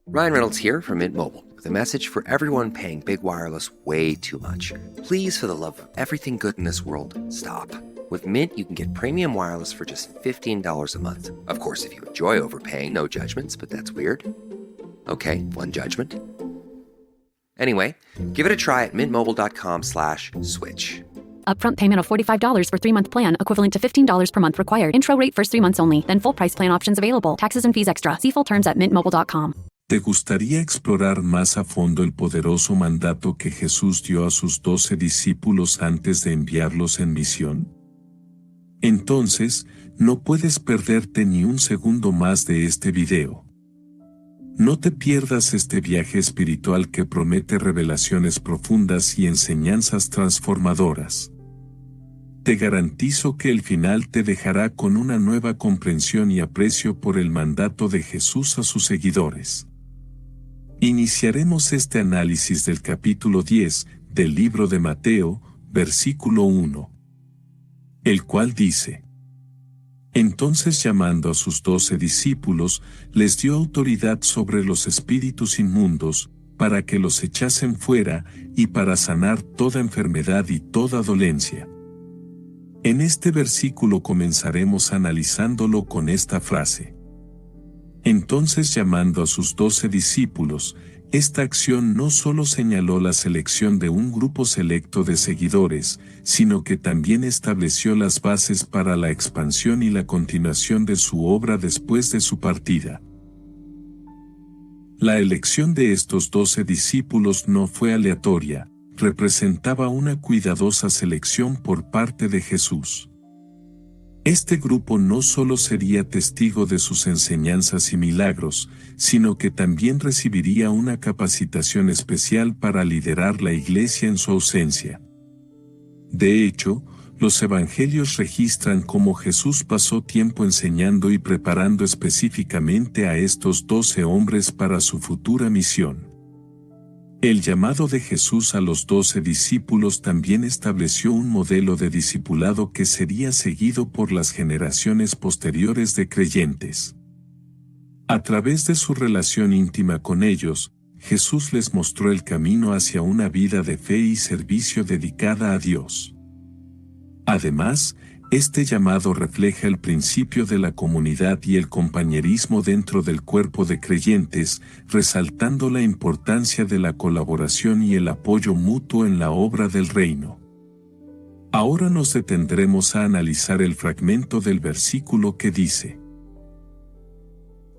Ryan Reynolds here from Mint Mobile with a message for everyone paying big wireless way too much. Please, for the love of everything good in this world, stop. With Mint, you can get premium wireless for just $15 a month. Of course, if you enjoy overpaying, no judgments, but that's weird. Okay, one judgment. Anyway, give it a try at mintmobile.com/switch. Upfront payment of $45 for 3-month plan, equivalent to $15 per month required. Intro rate first 3 months only, then full price plan options available. Taxes and fees extra. See full terms at mintmobile.com. ¿Te gustaría explorar más a fondo el poderoso mandato que Jesús dio a sus 12 discípulos antes de enviarlos en misión? Entonces, no puedes perderte ni un segundo más de este video. No te pierdas este viaje espiritual que promete revelaciones profundas y enseñanzas transformadoras. Te garantizo que el final te dejará con una nueva comprensión y aprecio por el mandato de Jesús a sus seguidores. Iniciaremos este análisis del capítulo 10 del libro de Mateo, versículo 1, el cual dice: Entonces, llamando a sus 12 discípulos, les dio autoridad sobre los espíritus inmundos, para que los echasen fuera y para sanar toda enfermedad y toda dolencia. En este versículo comenzaremos analizándolo con esta frase. Entonces, llamando a sus 12 discípulos, esta acción no solo señaló la selección de un grupo selecto de seguidores, sino que también estableció las bases para la expansión y la continuación de su obra después de su partida. La elección de estos 12 discípulos no fue aleatoria, representaba una cuidadosa selección por parte de Jesús. Este grupo no solo sería testigo de sus enseñanzas y milagros, sino que también recibiría una capacitación especial para liderar la iglesia en su ausencia. De hecho, los evangelios registran cómo Jesús pasó tiempo enseñando y preparando específicamente a estos 12 hombres para su futura misión. El llamado de Jesús a los 12 discípulos también estableció un modelo de discipulado que sería seguido por las generaciones posteriores de creyentes. A través de su relación íntima con ellos, Jesús les mostró el camino hacia una vida de fe y servicio dedicada a Dios. Además, este llamado refleja el principio de la comunidad y el compañerismo dentro del cuerpo de creyentes, resaltando la importancia de la colaboración y el apoyo mutuo en la obra del reino. Ahora nos detendremos a analizar el fragmento del versículo que dice: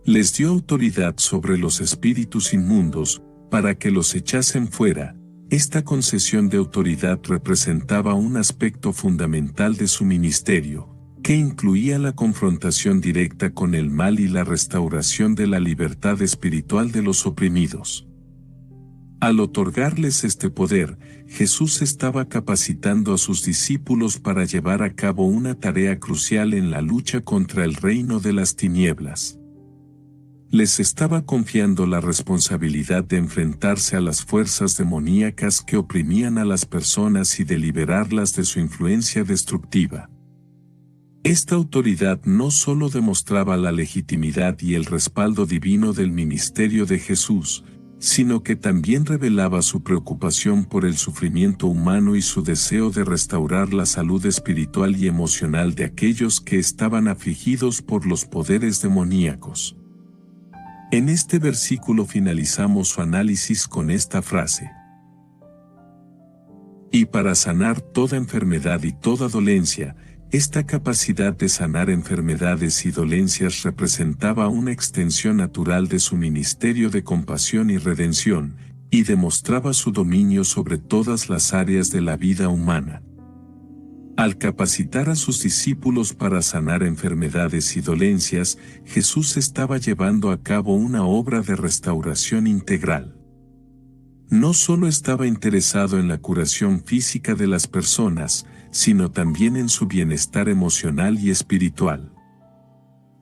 Les dio autoridad sobre los espíritus inmundos, para que los echasen fuera. Esta concesión de autoridad representaba un aspecto fundamental de su ministerio, que incluía la confrontación directa con el mal y la restauración de la libertad espiritual de los oprimidos. Al otorgarles este poder, Jesús estaba capacitando a sus discípulos para llevar a cabo una tarea crucial en la lucha contra el reino de las tinieblas. Les estaba confiando la responsabilidad de enfrentarse a las fuerzas demoníacas que oprimían a las personas y de liberarlas de su influencia destructiva. Esta autoridad no solo demostraba la legitimidad y el respaldo divino del ministerio de Jesús, sino que también revelaba su preocupación por el sufrimiento humano y su deseo de restaurar la salud espiritual y emocional de aquellos que estaban afligidos por los poderes demoníacos. En este versículo finalizamos su análisis con esta frase: y para sanar toda enfermedad y toda dolencia. Esta capacidad de sanar enfermedades y dolencias representaba una extensión natural de su ministerio de compasión y redención, y demostraba su dominio sobre todas las áreas de la vida humana. Al capacitar a sus discípulos para sanar enfermedades y dolencias, Jesús estaba llevando a cabo una obra de restauración integral. No solo estaba interesado en la curación física de las personas, sino también en su bienestar emocional y espiritual.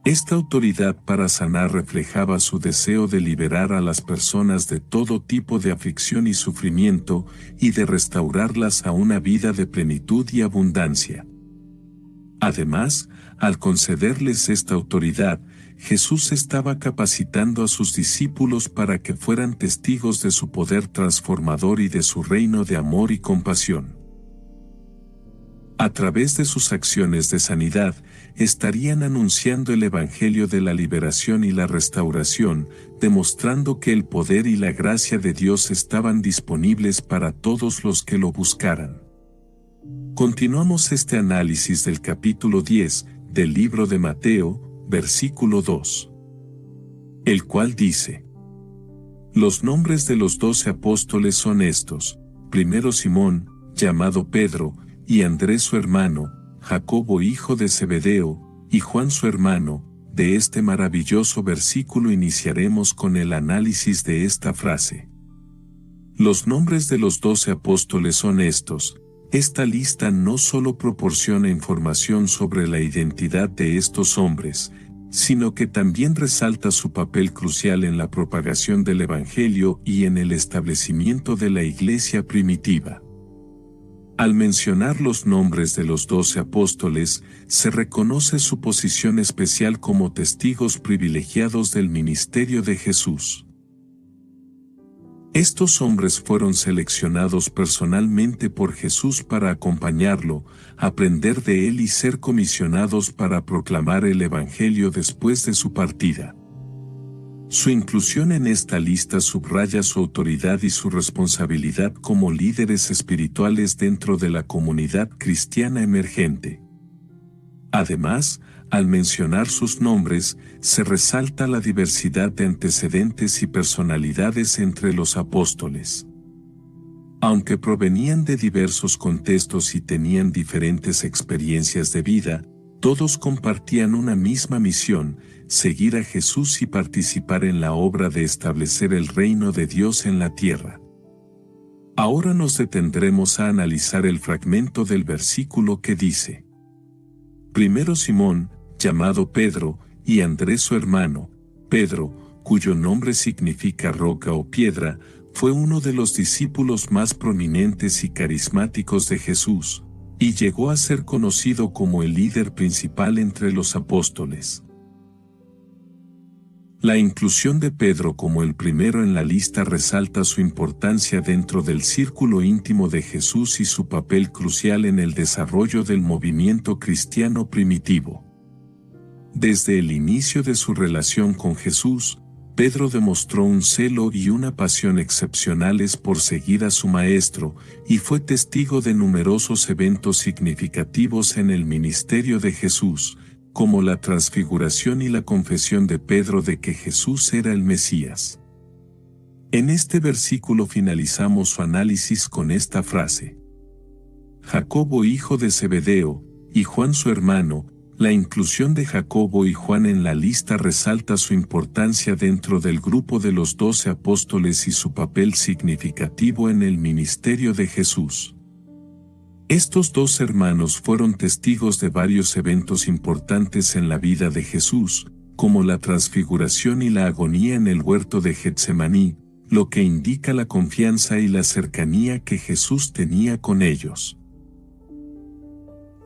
Esta autoridad para sanar reflejaba su deseo de liberar a las personas de todo tipo de aflicción y sufrimiento, y de restaurarlas a una vida de plenitud y abundancia. Además, al concederles esta autoridad, Jesús estaba capacitando a sus discípulos para que fueran testigos de su poder transformador y de su reino de amor y compasión. A través de sus acciones de sanidad, estarían anunciando el Evangelio de la liberación y la restauración, demostrando que el poder y la gracia de Dios estaban disponibles para todos los que lo buscaran. Continuamos este análisis del capítulo 10 del libro de Mateo, versículo 2. El cual dice: Los nombres de los 12 apóstoles son estos: primero Simón, llamado Pedro, y Andrés su hermano, Jacobo hijo de Zebedeo, y Juan su hermano. De este maravilloso versículo iniciaremos con el análisis de esta frase. Los nombres de los 12 apóstoles son estos. Esta lista no solo proporciona información sobre la identidad de estos hombres, sino que también resalta su papel crucial en la propagación del Evangelio y en el establecimiento de la iglesia primitiva. Al mencionar los nombres de los 12 apóstoles, se reconoce su posición especial como testigos privilegiados del ministerio de Jesús. Estos hombres fueron seleccionados personalmente por Jesús para acompañarlo, aprender de él y ser comisionados para proclamar el Evangelio después de su partida. Su inclusión en esta lista subraya su autoridad y su responsabilidad como líderes espirituales dentro de la comunidad cristiana emergente. Además, al mencionar sus nombres, se resalta la diversidad de antecedentes y personalidades entre los apóstoles. Aunque provenían de diversos contextos y tenían diferentes experiencias de vida, todos compartían una misma misión: seguir a Jesús y participar en la obra de establecer el reino de Dios en la tierra. Ahora nos detendremos a analizar el fragmento del versículo que dice: Primero Simón, llamado Pedro, y Andrés su hermano. Pedro, cuyo nombre significa roca o piedra, fue uno de los discípulos más prominentes y carismáticos de Jesús, y llegó a ser conocido como el líder principal entre los apóstoles. La inclusión de Pedro como el primero en la lista resalta su importancia dentro del círculo íntimo de Jesús y su papel crucial en el desarrollo del movimiento cristiano primitivo. Desde el inicio de su relación con Jesús, Pedro demostró un celo y una pasión excepcionales por seguir a su maestro, y fue testigo de numerosos eventos significativos en el ministerio de Jesús, como la transfiguración y la confesión de Pedro de que Jesús era el Mesías. En este versículo finalizamos su análisis con esta frase: Jacobo hijo de Zebedeo, y Juan su hermano. La inclusión de Jacobo y Juan en la lista resalta su importancia dentro del grupo de los 12 apóstoles y su papel significativo en el ministerio de Jesús. Estos dos hermanos fueron testigos de varios eventos importantes en la vida de Jesús, como la transfiguración y la agonía en el huerto de Getsemaní, lo que indica la confianza y la cercanía que Jesús tenía con ellos.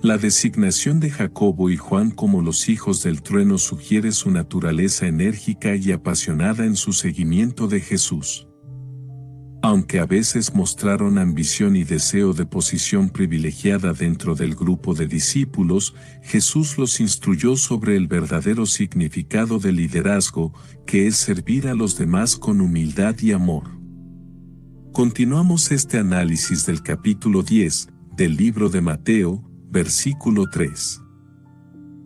La designación de Jacobo y Juan como los hijos del trueno sugiere su naturaleza enérgica y apasionada en su seguimiento de Jesús. Aunque a veces mostraron ambición y deseo de posición privilegiada dentro del grupo de discípulos, Jesús los instruyó sobre el verdadero significado del liderazgo, que es servir a los demás con humildad y amor. Continuamos este análisis del capítulo 10 del libro de Mateo, versículo 3.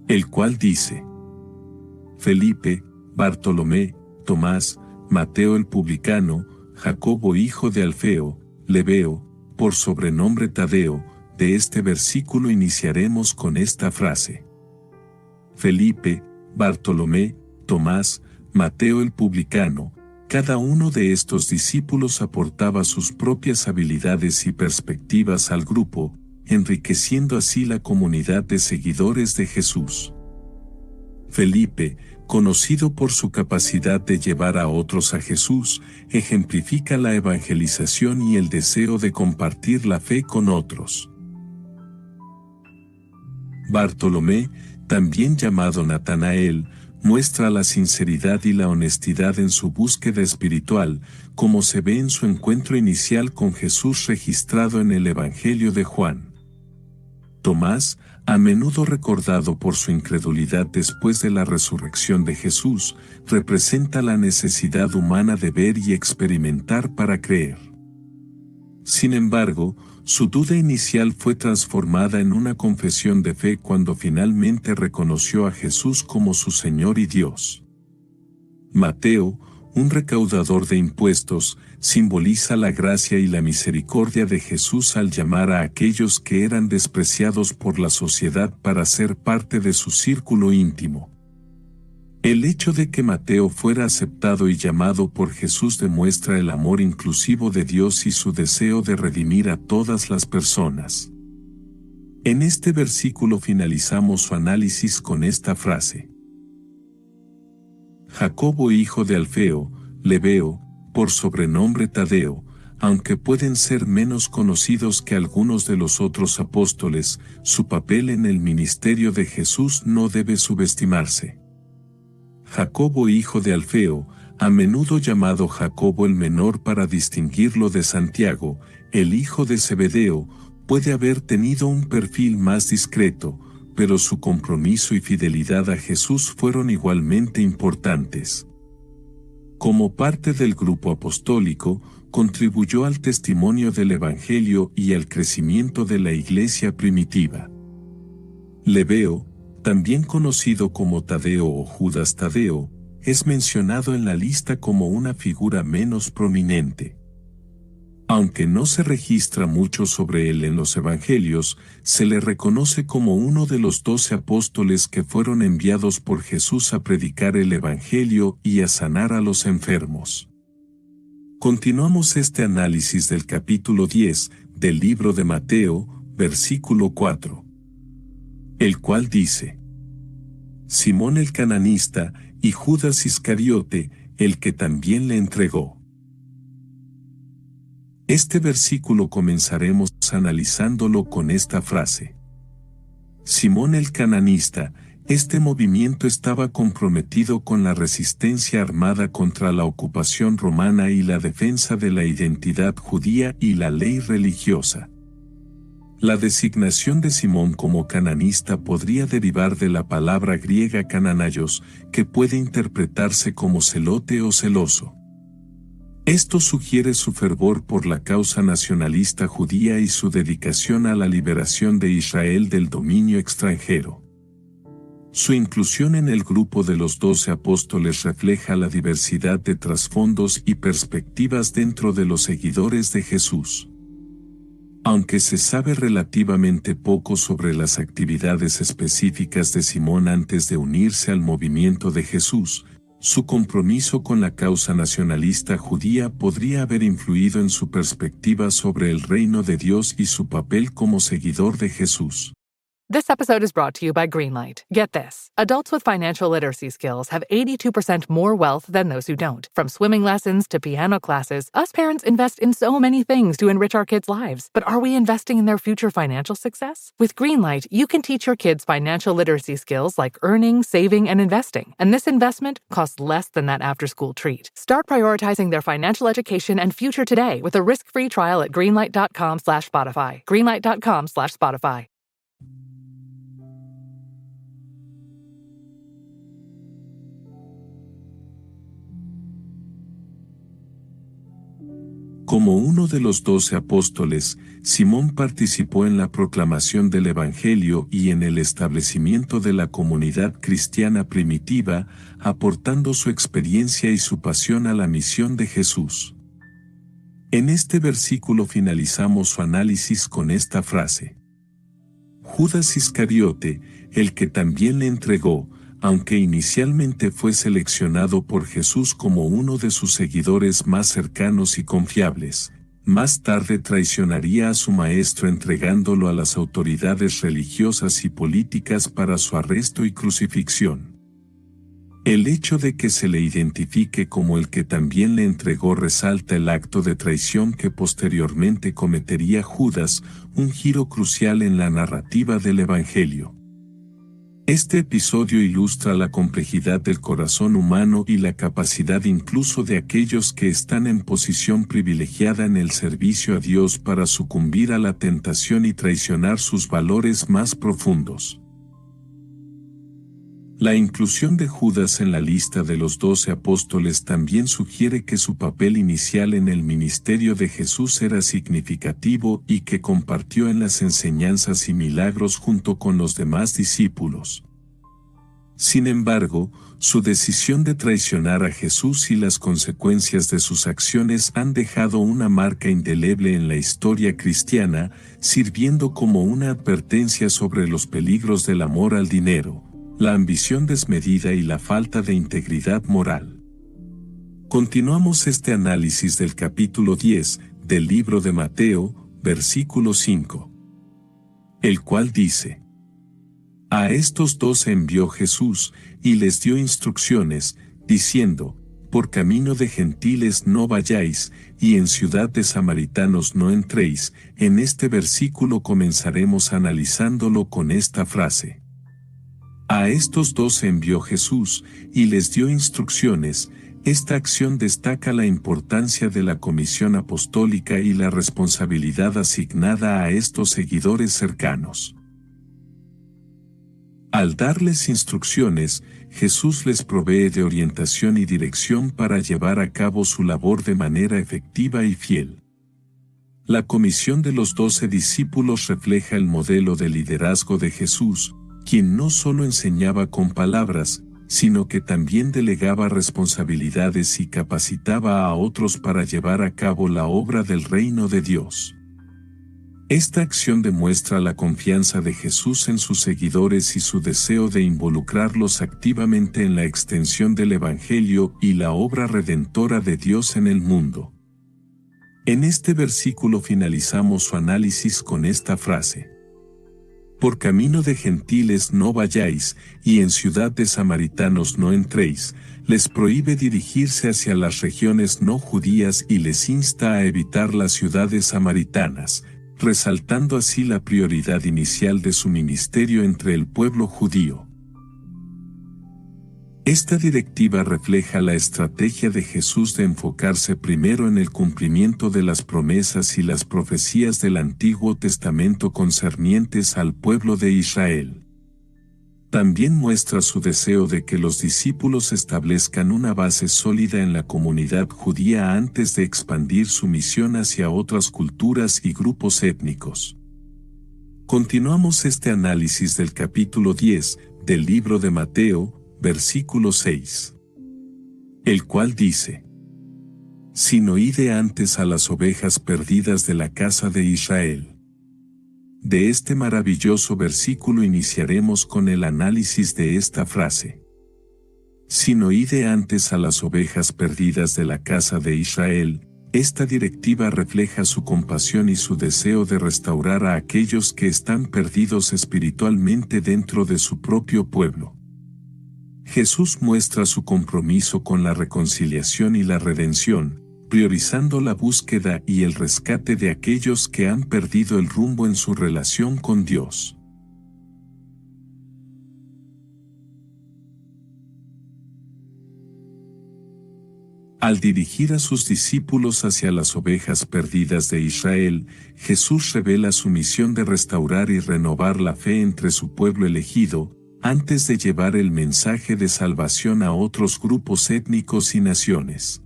El cual dice: Felipe, Bartolomé, Tomás, Mateo el publicano, Jacobo hijo de Alfeo, Lebeo, por sobrenombre Tadeo. De este versículo iniciaremos con esta frase: Felipe, Bartolomé, Tomás, Mateo el publicano. Cada uno de estos discípulos aportaba sus propias habilidades y perspectivas al grupo, enriqueciendo así la comunidad de seguidores de Jesús. Felipe, conocido por su capacidad de llevar a otros a Jesús, ejemplifica la evangelización y el deseo de compartir la fe con otros. Bartolomé, también llamado Natanael, muestra la sinceridad y la honestidad en su búsqueda espiritual, como se ve en su encuentro inicial con Jesús registrado en el Evangelio de Juan. Tomás, a menudo recordado por su incredulidad después de la resurrección de Jesús, representa la necesidad humana de ver y experimentar para creer. Sin embargo, su duda inicial fue transformada en una confesión de fe cuando finalmente reconoció a Jesús como su Señor y Dios. Mateo, un recaudador de impuestos, simboliza la gracia y la misericordia de Jesús al llamar a aquellos que eran despreciados por la sociedad para ser parte de su círculo íntimo. El hecho de que Mateo fuera aceptado y llamado por Jesús demuestra el amor inclusivo de Dios y su deseo de redimir a todas las personas. En este versículo finalizamos su análisis con esta frase. Jacobo, hijo de Alfeo, Lebeo, por sobrenombre Tadeo, aunque pueden ser menos conocidos que algunos de los otros apóstoles, su papel en el ministerio de Jesús no debe subestimarse. Jacobo, hijo de Alfeo, a menudo llamado Jacobo el menor para distinguirlo de Santiago, el hijo de Zebedeo, puede haber tenido un perfil más discreto, pero su compromiso y fidelidad a Jesús fueron igualmente importantes. Como parte del grupo apostólico, contribuyó al testimonio del Evangelio y al crecimiento de la iglesia primitiva. Lebeo, también conocido como Tadeo o Judas Tadeo, es mencionado en la lista como una figura menos prominente. Aunque no se registra mucho sobre él en los evangelios, se le reconoce como uno de los 12 apóstoles que fueron enviados por Jesús a predicar el evangelio y a sanar a los enfermos. Continuamos este análisis del capítulo 10 del libro de Mateo, versículo 4. El cual dice: Simón el cananista y Judas Iscariote, el que también le entregó. Este versículo comenzaremos analizándolo con esta frase. Simón el cananista, este movimiento estaba comprometido con la resistencia armada contra la ocupación romana y la defensa de la identidad judía y la ley religiosa. La designación de Simón como cananista podría derivar de la palabra griega cananaios, que puede interpretarse como celote o celoso. Esto sugiere su fervor por la causa nacionalista judía y su dedicación a la liberación de Israel del dominio extranjero. Su inclusión en el grupo de los 12 apóstoles refleja la diversidad de trasfondos y perspectivas dentro de los seguidores de Jesús. Aunque se sabe relativamente poco sobre las actividades específicas de Simón antes de unirse al movimiento de Jesús, su compromiso con la causa nacionalista judía podría haber influido en su perspectiva sobre el reino de Dios y su papel como seguidor de Jesús. This episode is brought to you by Greenlight. Get this. Adults with financial literacy skills have 82% more wealth than those who don't. From swimming lessons to piano classes, us parents invest in so many things to enrich our kids' lives. But are we investing in their future financial success? With Greenlight, you can teach your kids financial literacy skills like earning, saving, and investing. And this investment costs less than that after-school treat. Start prioritizing their financial education and future today with a risk-free trial at greenlight.com/Spotify. Greenlight.com/Spotify. Como uno de los 12 apóstoles, Simón participó en la proclamación del Evangelio y en el establecimiento de la comunidad cristiana primitiva, aportando su experiencia y su pasión a la misión de Jesús. En este versículo finalizamos su análisis con esta frase. Judas Iscariote, el que también le entregó, aunque inicialmente fue seleccionado por Jesús como uno de sus seguidores más cercanos y confiables, más tarde traicionaría a su maestro entregándolo a las autoridades religiosas y políticas para su arresto y crucifixión. El hecho de que se le identifique como el que también le entregó resalta el acto de traición que posteriormente cometería Judas, un giro crucial en la narrativa del Evangelio. Este episodio ilustra la complejidad del corazón humano y la capacidad incluso de aquellos que están en posición privilegiada en el servicio a Dios para sucumbir a la tentación y traicionar sus valores más profundos. La inclusión de Judas en la lista de los 12 apóstoles también sugiere que su papel inicial en el ministerio de Jesús era significativo y que compartió en las enseñanzas y milagros junto con los demás discípulos. Sin embargo, su decisión de traicionar a Jesús y las consecuencias de sus acciones han dejado una marca indeleble en la historia cristiana, sirviendo como una advertencia sobre los peligros del amor al dinero, la ambición desmedida y la falta de integridad moral. Continuamos este análisis del capítulo 10 del libro de Mateo, versículo 5, el cual dice: A estos 12 envió Jesús, y les dio instrucciones, diciendo: Por camino de gentiles no vayáis, y en ciudad de samaritanos no entréis. En este versículo comenzaremos analizándolo con esta frase. A estos 12 envió Jesús, y les dio instrucciones. Esta acción destaca la importancia de la comisión apostólica y la responsabilidad asignada a estos seguidores cercanos. Al darles instrucciones, Jesús les provee de orientación y dirección para llevar a cabo su labor de manera efectiva y fiel. La comisión de los 12 discípulos refleja el modelo de liderazgo de Jesús, quien no solo enseñaba con palabras, sino que también delegaba responsabilidades y capacitaba a otros para llevar a cabo la obra del reino de Dios. Esta acción demuestra la confianza de Jesús en sus seguidores y su deseo de involucrarlos activamente en la extensión del Evangelio y la obra redentora de Dios en el mundo. En este versículo finalizamos su análisis con esta frase: Por camino de gentiles no vayáis, y en ciudad de samaritanos no entréis. Les prohíbe dirigirse hacia las regiones no judías y les insta a evitar las ciudades samaritanas, resaltando así la prioridad inicial de su ministerio entre el pueblo judío. Esta directiva refleja la estrategia de Jesús de enfocarse primero en el cumplimiento de las promesas y las profecías del Antiguo Testamento concernientes al pueblo de Israel. También muestra su deseo de que los discípulos establezcan una base sólida en la comunidad judía antes de expandir su misión hacia otras culturas y grupos étnicos. Continuamos este análisis del capítulo 10 del libro de Mateo, versículo 6, el cual dice: Sino ide antes a las ovejas perdidas de la casa de Israel. De este maravilloso versículo iniciaremos con el análisis de esta frase. Sino ide antes a las ovejas perdidas de la casa de Israel. Esta directiva refleja su compasión y su deseo de restaurar a aquellos que están perdidos espiritualmente dentro de su propio pueblo. Jesús muestra su compromiso con la reconciliación y la redención, priorizando la búsqueda y el rescate de aquellos que han perdido el rumbo en su relación con Dios. Al dirigir a sus discípulos hacia las ovejas perdidas de Israel, Jesús revela su misión de restaurar y renovar la fe entre su pueblo elegido, antes de llevar el mensaje de salvación a otros grupos étnicos y naciones.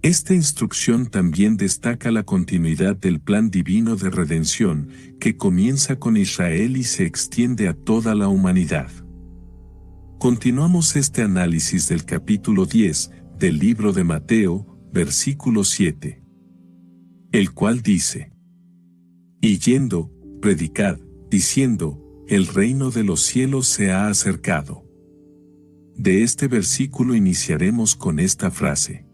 Esta instrucción también destaca la continuidad del plan divino de redención, que comienza con Israel y se extiende a toda la humanidad. Continuamos este análisis del capítulo 10 del libro de Mateo, versículo 7, el cual dice: Y yendo, predicad, diciendo: El reino de los cielos se ha acercado. De este versículo iniciaremos con esta frase.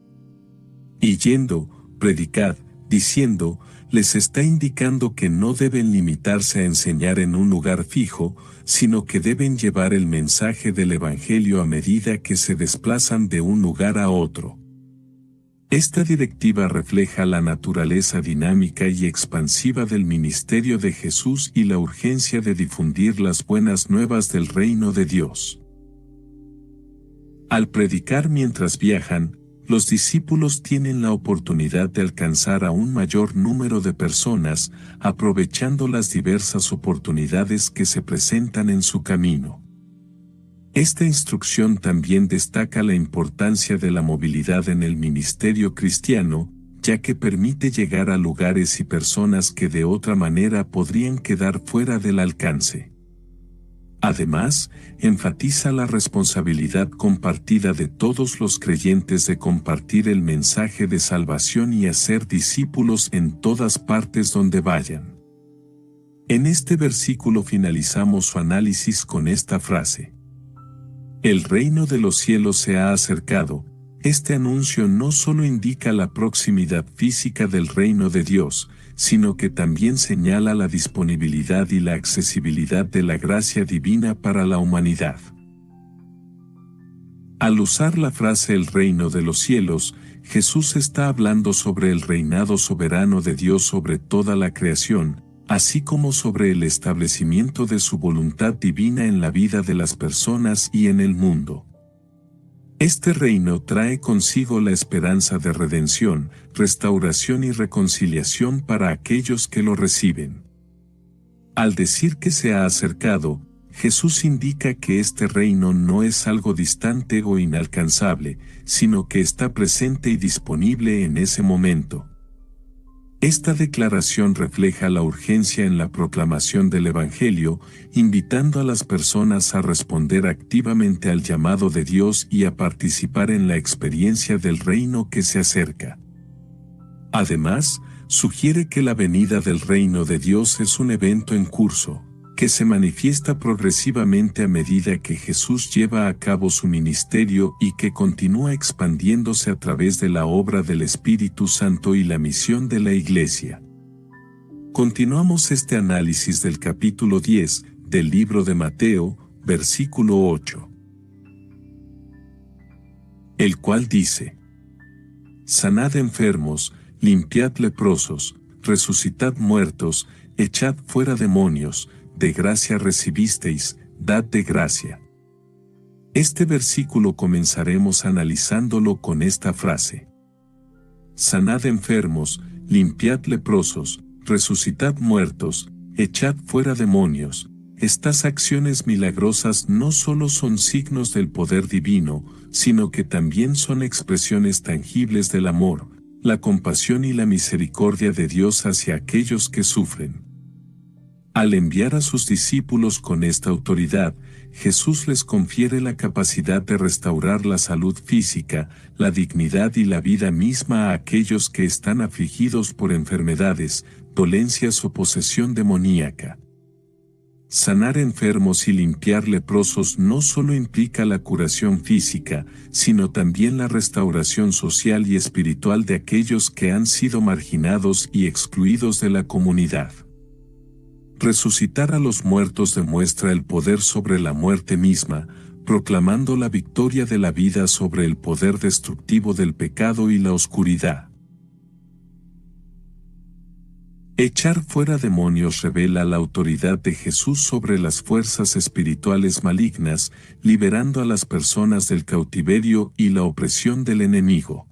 Y yendo, predicad, diciendo, les está indicando que no deben limitarse a enseñar en un lugar fijo, sino que deben llevar el mensaje del Evangelio a medida que se desplazan de un lugar a otro. Esta directiva refleja la naturaleza dinámica y expansiva del ministerio de Jesús y la urgencia de difundir las buenas nuevas del reino de Dios. Al predicar mientras viajan, los discípulos tienen la oportunidad de alcanzar a un mayor número de personas, aprovechando las diversas oportunidades que se presentan en su camino. Esta instrucción también destaca la importancia de la movilidad en el ministerio cristiano, ya que permite llegar a lugares y personas que de otra manera podrían quedar fuera del alcance. Además, enfatiza la responsabilidad compartida de todos los creyentes de compartir el mensaje de salvación y hacer discípulos en todas partes donde vayan. En este versículo finalizamos su análisis con esta frase: el reino de los cielos se ha acercado. Este anuncio no solo indica la proximidad física del reino de Dios, sino que también señala la disponibilidad y la accesibilidad de la gracia divina para la humanidad. Al usar la frase el reino de los cielos, Jesús está hablando sobre el reinado soberano de Dios sobre toda la creación, así como sobre el establecimiento de su voluntad divina en la vida de las personas y en el mundo. Este reino trae consigo la esperanza de redención, restauración y reconciliación para aquellos que lo reciben. Al decir que se ha acercado, Jesús indica que este reino no es algo distante o inalcanzable, sino que está presente y disponible en ese momento. Esta declaración refleja la urgencia en la proclamación del Evangelio, invitando a las personas a responder activamente al llamado de Dios y a participar en la experiencia del reino que se acerca. Además, sugiere que la venida del reino de Dios es un evento en curso, que se manifiesta progresivamente a medida que Jesús lleva a cabo su ministerio y que continúa expandiéndose a través de la obra del Espíritu Santo y la misión de la Iglesia. Continuamos este análisis del capítulo 10 del libro de Mateo, versículo 8. El cual dice: sanad enfermos, limpiad leprosos, resucitad muertos, echad fuera demonios, de gracia recibisteis, dad de gracia. Este versículo comenzaremos analizándolo con esta frase: sanad enfermos, limpiad leprosos, resucitad muertos, echad fuera demonios. Estas acciones milagrosas no solo son signos del poder divino, sino que también son expresiones tangibles del amor, la compasión y la misericordia de Dios hacia aquellos que sufren. Al enviar a sus discípulos con esta autoridad, Jesús les confiere la capacidad de restaurar la salud física, la dignidad y la vida misma a aquellos que están afligidos por enfermedades, dolencias o posesión demoníaca. Sanar enfermos y limpiar leprosos no solo implica la curación física, sino también la restauración social y espiritual de aquellos que han sido marginados y excluidos de la comunidad. Resucitar a los muertos demuestra el poder sobre la muerte misma, proclamando la victoria de la vida sobre el poder destructivo del pecado y la oscuridad. Echar fuera demonios revela la autoridad de Jesús sobre las fuerzas espirituales malignas, liberando a las personas del cautiverio y la opresión del enemigo.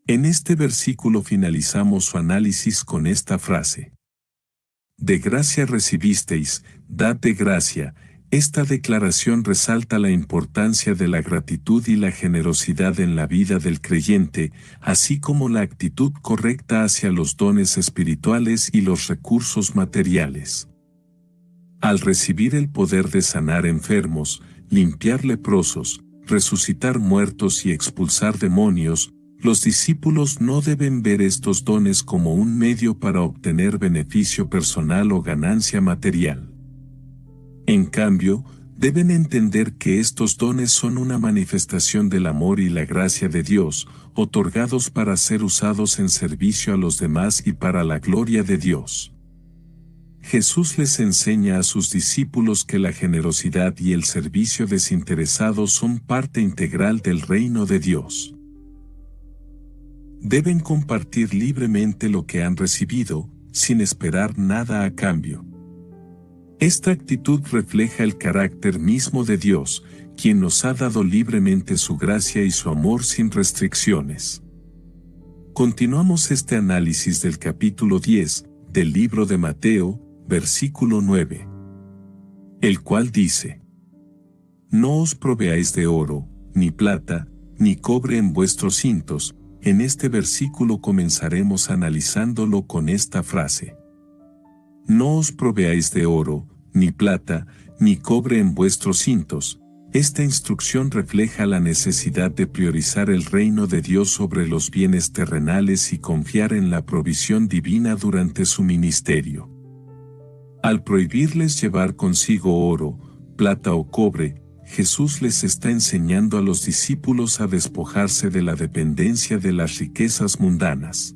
En este versículo finalizamos su análisis con esta frase: de gracia recibisteis, dad de gracia. Esta declaración resalta la importancia de la gratitud y la generosidad en la vida del creyente, así como la actitud correcta hacia los dones espirituales y los recursos materiales. Al recibir el poder de sanar enfermos, limpiar leprosos, resucitar muertos y expulsar demonios, los discípulos no deben ver estos dones como un medio para obtener beneficio personal o ganancia material. En cambio, deben entender que estos dones son una manifestación del amor y la gracia de Dios, otorgados para ser usados en servicio a los demás y para la gloria de Dios. Jesús les enseña a sus discípulos que la generosidad y el servicio desinteresado son parte integral del reino de Dios. deben compartir libremente lo que han recibido, sin esperar nada a cambio. Esta actitud refleja el carácter mismo de Dios, quien nos ha dado libremente su gracia y su amor sin restricciones. Continuamos este análisis del capítulo 10 del libro de Mateo, versículo 9, el cual dice: No os proveáis de oro, ni plata, ni cobre en vuestros cintos. En este versículo comenzaremos analizándolo con esta frase: No os proveáis de oro, ni plata, ni cobre en vuestros cintos. Esta instrucción refleja la necesidad de priorizar el reino de Dios sobre los bienes terrenales y confiar en la provisión divina durante su ministerio. Al prohibirles llevar consigo oro, plata o cobre, Jesús les está enseñando a los discípulos a despojarse de la dependencia de las riquezas mundanas.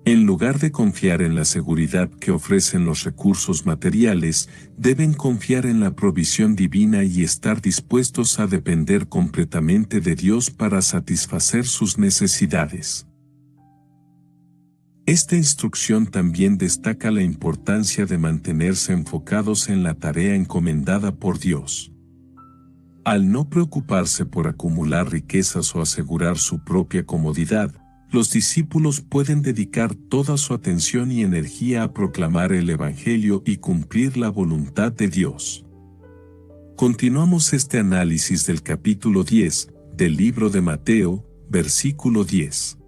En lugar de confiar en la seguridad que ofrecen los recursos materiales, deben confiar en la provisión divina y estar dispuestos a depender completamente de Dios para satisfacer sus necesidades. Esta instrucción también destaca la importancia de mantenerse enfocados en la tarea encomendada por Dios. Al no preocuparse por acumular riquezas o asegurar su propia comodidad, los discípulos pueden dedicar toda su atención y energía a proclamar el Evangelio y cumplir la voluntad de Dios. Continuamos este análisis del capítulo 10 del libro de Mateo, versículo 10,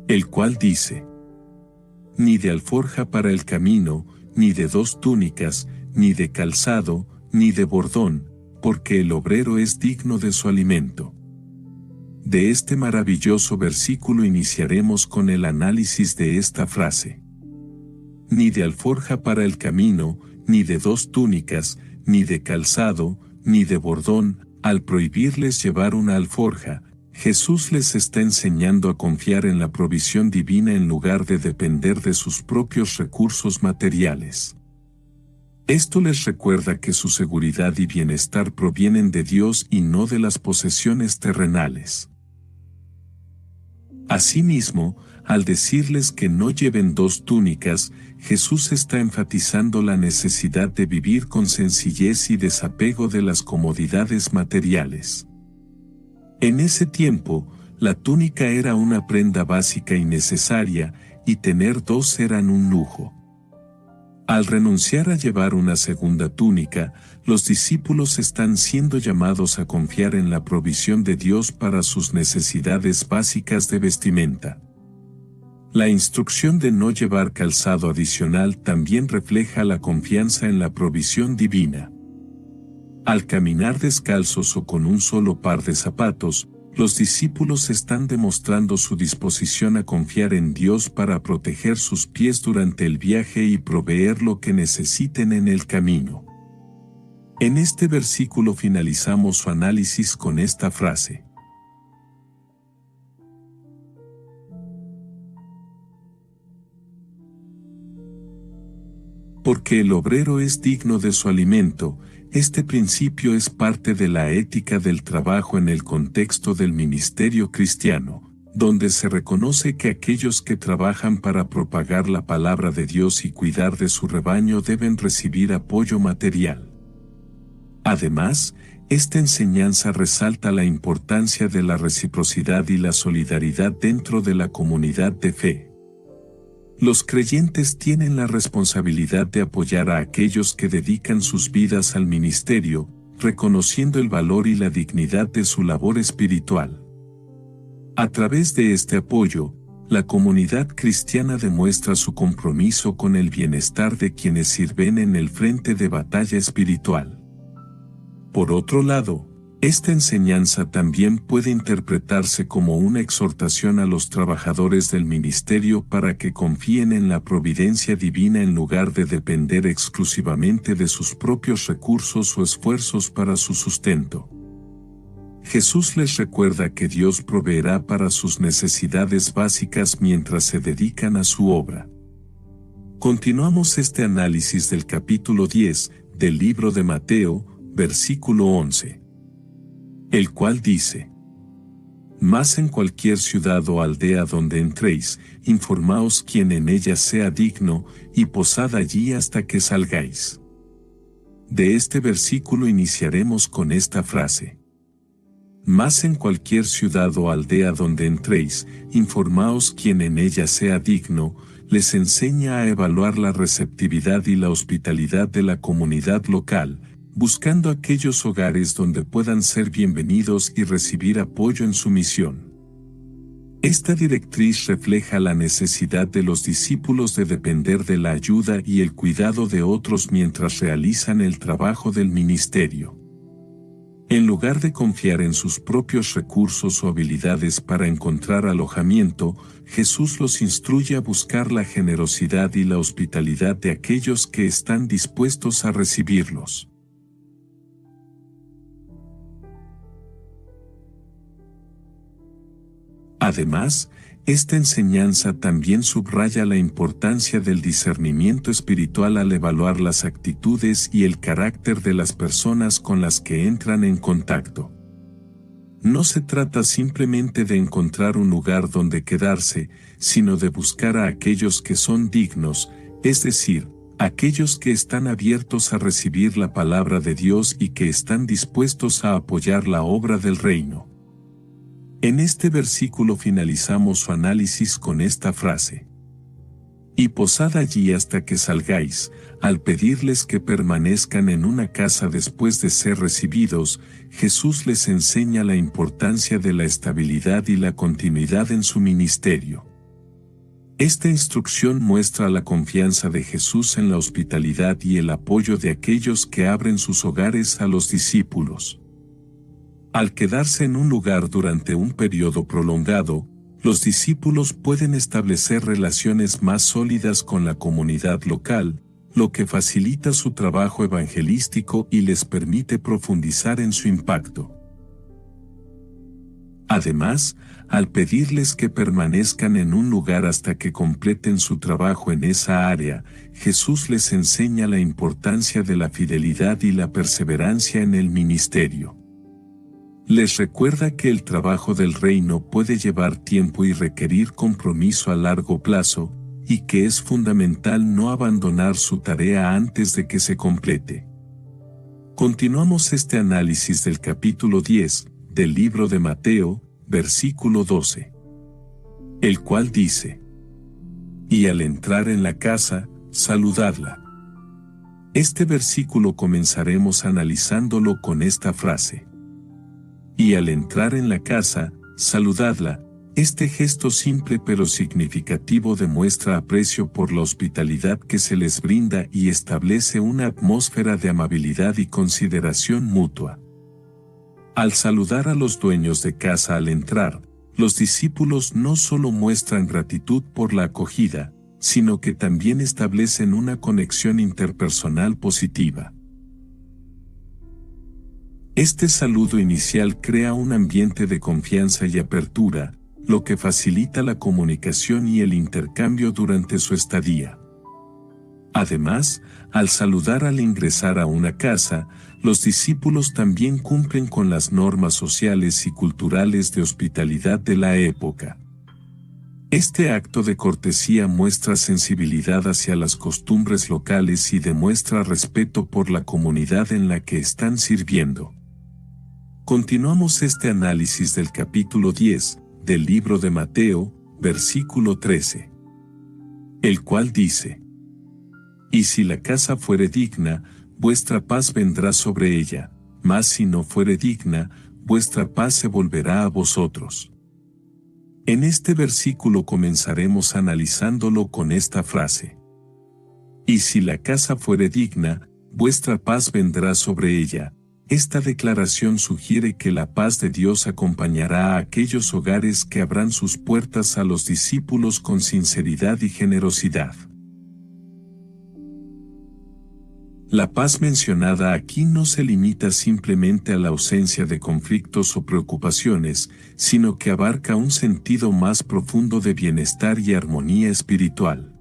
el cual dice: Ni de alforja para el camino, ni de 2 túnicas, ni de calzado, ni de bordón, porque el obrero es digno de su alimento. De este maravilloso versículo iniciaremos con el análisis de esta frase. Ni de alforja para el camino, ni de 2 túnicas, ni de calzado, ni de bordón. Al prohibirles llevar una alforja, Jesús les está enseñando a confiar en la provisión divina en lugar de depender de sus propios recursos materiales. Esto les recuerda que su seguridad y bienestar provienen de Dios y no de las posesiones terrenales. Asimismo, al decirles que no lleven 2 túnicas, Jesús está enfatizando la necesidad de vivir con sencillez y desapego de las comodidades materiales. En ese tiempo, la túnica era una prenda básica y necesaria, y tener 2 eran un lujo. Al renunciar a llevar una segunda túnica, los discípulos están siendo llamados a confiar en la provisión de Dios para sus necesidades básicas de vestimenta. La instrucción de no llevar calzado adicional también refleja la confianza en la provisión divina. Al caminar descalzos o con un solo par de zapatos, los discípulos están demostrando su disposición a confiar en Dios para proteger sus pies durante el viaje y proveer lo que necesiten en el camino. En este versículo finalizamos su análisis con esta frase: Porque el obrero es digno de su alimento. Este principio es parte de la ética del trabajo en el contexto del ministerio cristiano, donde se reconoce que aquellos que trabajan para propagar la palabra de Dios y cuidar de su rebaño deben recibir apoyo material. Además, esta enseñanza resalta la importancia de la reciprocidad y la solidaridad dentro de la comunidad de fe. Los creyentes tienen la responsabilidad de apoyar a aquellos que dedican sus vidas al ministerio, reconociendo el valor y la dignidad de su labor espiritual. A través de este apoyo, la comunidad cristiana demuestra su compromiso con el bienestar de quienes sirven en el frente de batalla espiritual. Por otro lado, esta enseñanza también puede interpretarse como una exhortación a los trabajadores del ministerio para que confíen en la providencia divina en lugar de depender exclusivamente de sus propios recursos o esfuerzos para su sustento. Jesús les recuerda que Dios proveerá para sus necesidades básicas mientras se dedican a su obra. Continuamos este análisis del capítulo 10 del libro de Mateo, versículo 11. El cual dice: Mas en cualquier ciudad o aldea donde entréis, informaos quién en ella sea digno, y posad allí hasta que salgáis. De este versículo iniciaremos con esta frase. Mas en cualquier ciudad o aldea donde entréis, informaos quién en ella sea digno, les enseña a evaluar la receptividad y la hospitalidad de la comunidad local, buscando aquellos hogares donde puedan ser bienvenidos y recibir apoyo en su misión. Esta directriz refleja la necesidad de los discípulos de depender de la ayuda y el cuidado de otros mientras realizan el trabajo del ministerio. En lugar de confiar en sus propios recursos o habilidades para encontrar alojamiento, Jesús los instruye a buscar la generosidad y la hospitalidad de aquellos que están dispuestos a recibirlos. Además, esta enseñanza también subraya la importancia del discernimiento espiritual al evaluar las actitudes y el carácter de las personas con las que entran en contacto. No se trata simplemente de encontrar un lugar donde quedarse, sino de buscar a aquellos que son dignos, es decir, aquellos que están abiertos a recibir la palabra de Dios y que están dispuestos a apoyar la obra del reino. En este versículo finalizamos su análisis con esta frase. Y posad allí hasta que salgáis, al pedirles que permanezcan en una casa después de ser recibidos, Jesús les enseña la importancia de la estabilidad y la continuidad en su ministerio. Esta instrucción muestra la confianza de Jesús en la hospitalidad y el apoyo de aquellos que abren sus hogares a los discípulos. Al quedarse en un lugar durante un periodo prolongado, los discípulos pueden establecer relaciones más sólidas con la comunidad local, lo que facilita su trabajo evangelístico y les permite profundizar en su impacto. Además, al pedirles que permanezcan en un lugar hasta que completen su trabajo en esa área, Jesús les enseña la importancia de la fidelidad y la perseverancia en el ministerio. Les recuerda que el trabajo del reino puede llevar tiempo y requerir compromiso a largo plazo, y que es fundamental no abandonar su tarea antes de que se complete. Continuamos este análisis del capítulo 10, del libro de Mateo, versículo 12. El cual dice: Y al entrar en la casa, saludadla. Este versículo comenzaremos analizándolo con esta frase. Y al entrar en la casa, saludadla. Este gesto simple pero significativo demuestra aprecio por la hospitalidad que se les brinda y establece una atmósfera de amabilidad y consideración mutua. Al saludar a los dueños de casa al entrar, los discípulos no solo muestran gratitud por la acogida, sino que también establecen una conexión interpersonal positiva. Este saludo inicial crea un ambiente de confianza y apertura, lo que facilita la comunicación y el intercambio durante su estadía. Además, al saludar al ingresar a una casa, los discípulos también cumplen con las normas sociales y culturales de hospitalidad de la época. Este acto de cortesía muestra sensibilidad hacia las costumbres locales y demuestra respeto por la comunidad en la que están sirviendo. Continuamos este análisis del capítulo 10, del libro de Mateo, versículo 13. El cual dice: Y si la casa fuere digna, vuestra paz vendrá sobre ella, mas si no fuere digna, vuestra paz se volverá a vosotros. En este versículo comenzaremos analizándolo con esta frase. Y si la casa fuere digna, vuestra paz vendrá sobre ella. Esta declaración sugiere que la paz de Dios acompañará a aquellos hogares que abran sus puertas a los discípulos con sinceridad y generosidad. La paz mencionada aquí no se limita simplemente a la ausencia de conflictos o preocupaciones, sino que abarca un sentido más profundo de bienestar y armonía espiritual.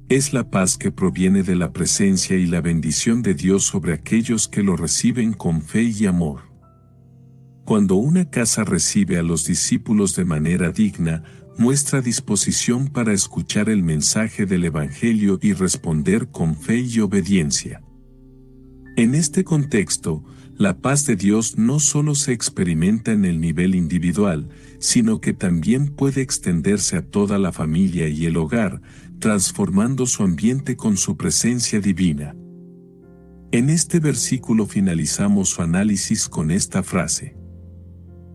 Es la paz que proviene de la presencia y la bendición de Dios sobre aquellos que lo reciben con fe y amor. Cuando una casa recibe a los discípulos de manera digna, muestra disposición para escuchar el mensaje del Evangelio y responder con fe y obediencia. En este contexto, la paz de Dios no solo se experimenta en el nivel individual, sino que también puede extenderse a toda la familia y el hogar, transformando su ambiente con su presencia divina. En este versículo finalizamos su análisis con esta frase: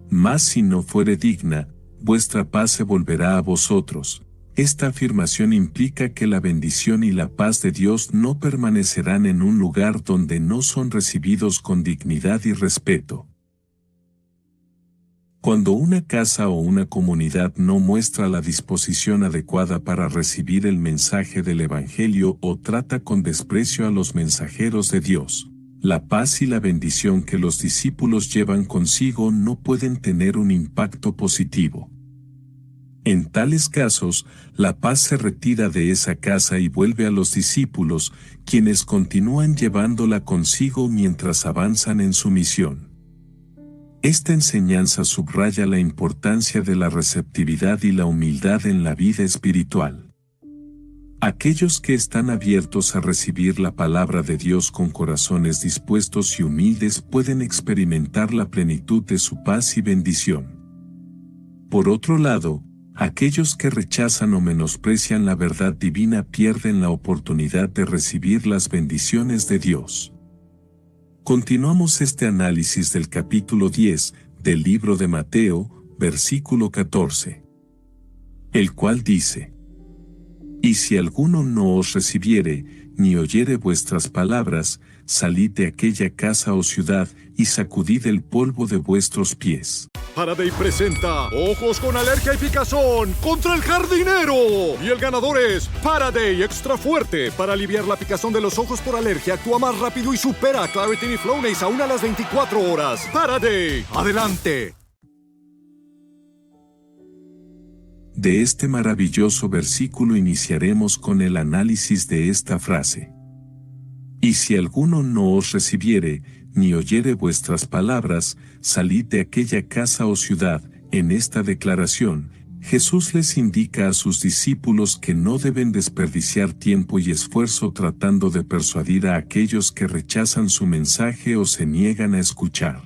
«Mas si no fuere digna, vuestra paz se volverá a vosotros». Esta afirmación implica que la bendición y la paz de Dios no permanecerán en un lugar donde no son recibidos con dignidad y respeto. Cuando una casa o una comunidad no muestra la disposición adecuada para recibir el mensaje del Evangelio o trata con desprecio a los mensajeros de Dios, la paz y la bendición que los discípulos llevan consigo no pueden tener un impacto positivo. En tales casos, la paz se retira de esa casa y vuelve a los discípulos, quienes continúan llevándola consigo mientras avanzan en su misión. Esta enseñanza subraya la importancia de la receptividad y la humildad en la vida espiritual. Aquellos que están abiertos a recibir la palabra de Dios con corazones dispuestos y humildes pueden experimentar la plenitud de su paz y bendición. Por otro lado, aquellos que rechazan o menosprecian la verdad divina pierden la oportunidad de recibir las bendiciones de Dios. Continuamos este análisis del capítulo 10 del libro de Mateo, versículo 14, el cual dice: «Y si alguno no os recibiere, ni oyere vuestras palabras, salid de aquella casa o ciudad, y sacudid el polvo de vuestros pies». Faraday presenta Ojos con Alergia y Picazón contra el jardinero. Y el ganador es Faraday Extra Fuerte. Para aliviar la picazón de los ojos por alergia, actúa más rápido y supera a Claritin y Flonase aún a las 24 horas. Faraday, adelante. De este maravilloso versículo iniciaremos con el análisis de esta frase. «Y si alguno no os recibiere, ni oyere vuestras palabras, salid de aquella casa o ciudad». En esta declaración, Jesús les indica a sus discípulos que no deben desperdiciar tiempo y esfuerzo tratando de persuadir a aquellos que rechazan su mensaje o se niegan a escuchar.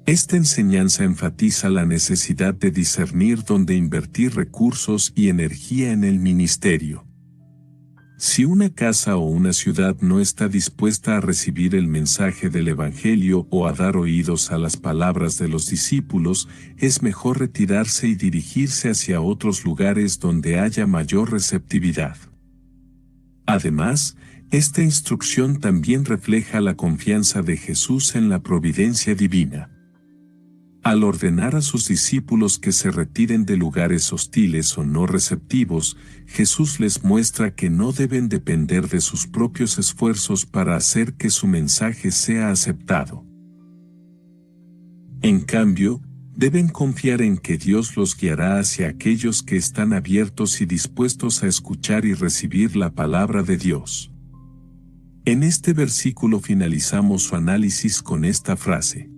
Esta enseñanza enfatiza la necesidad de discernir dónde invertir recursos y energía en el ministerio. Si una casa o una ciudad no está dispuesta a recibir el mensaje del Evangelio o a dar oídos a las palabras de los discípulos, es mejor retirarse y dirigirse hacia otros lugares donde haya mayor receptividad. Además, esta instrucción también refleja la confianza de Jesús en la providencia divina. Al ordenar a sus discípulos que se retiren de lugares hostiles o no receptivos, Jesús les muestra que no deben depender de sus propios esfuerzos para hacer que su mensaje sea aceptado. En cambio, deben confiar en que Dios los guiará hacia aquellos que están abiertos y dispuestos a escuchar y recibir la palabra de Dios. En este versículo finalizamos su análisis con esta frase: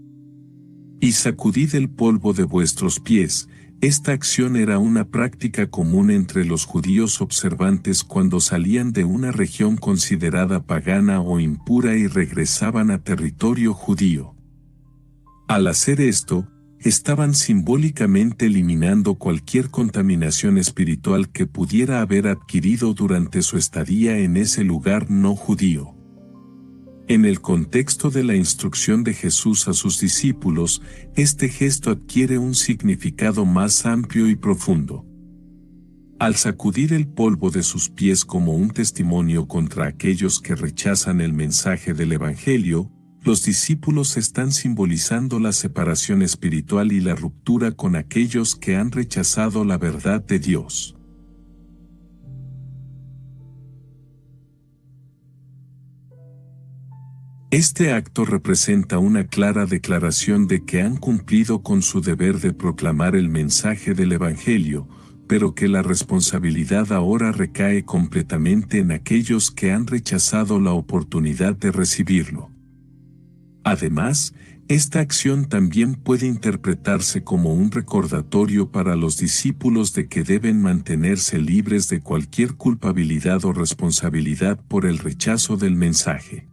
«Y sacudid el polvo de vuestros pies». Esta acción era una práctica común entre los judíos observantes cuando salían de una región considerada pagana o impura y regresaban a territorio judío. Al hacer esto, estaban simbólicamente eliminando cualquier contaminación espiritual que pudiera haber adquirido durante su estadía en ese lugar no judío. En el contexto de la instrucción de Jesús a sus discípulos, este gesto adquiere un significado más amplio y profundo. Al sacudir el polvo de sus pies como un testimonio contra aquellos que rechazan el mensaje del Evangelio, los discípulos están simbolizando la separación espiritual y la ruptura con aquellos que han rechazado la verdad de Dios. Este acto representa una clara declaración de que han cumplido con su deber de proclamar el mensaje del Evangelio, pero que la responsabilidad ahora recae completamente en aquellos que han rechazado la oportunidad de recibirlo. Además, Esta acción también puede interpretarse como un recordatorio para los discípulos de que deben mantenerse libres de cualquier culpabilidad o responsabilidad por el rechazo del mensaje.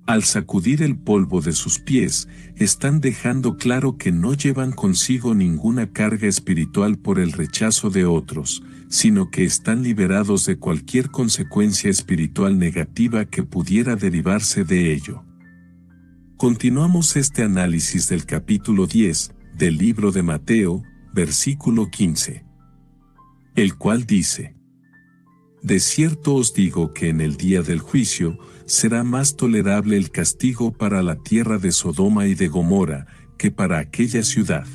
Al sacudir el polvo de sus pies, están dejando claro que no llevan consigo ninguna carga espiritual por el rechazo de otros, sino que están liberados de cualquier consecuencia espiritual negativa que pudiera derivarse de ello. Continuamos este análisis del capítulo 10 del libro de Mateo, versículo 15, el cual dice: De cierto os digo que en el día del juicio será más tolerable el castigo para la tierra de Sodoma y de Gomorra que para aquella ciudad.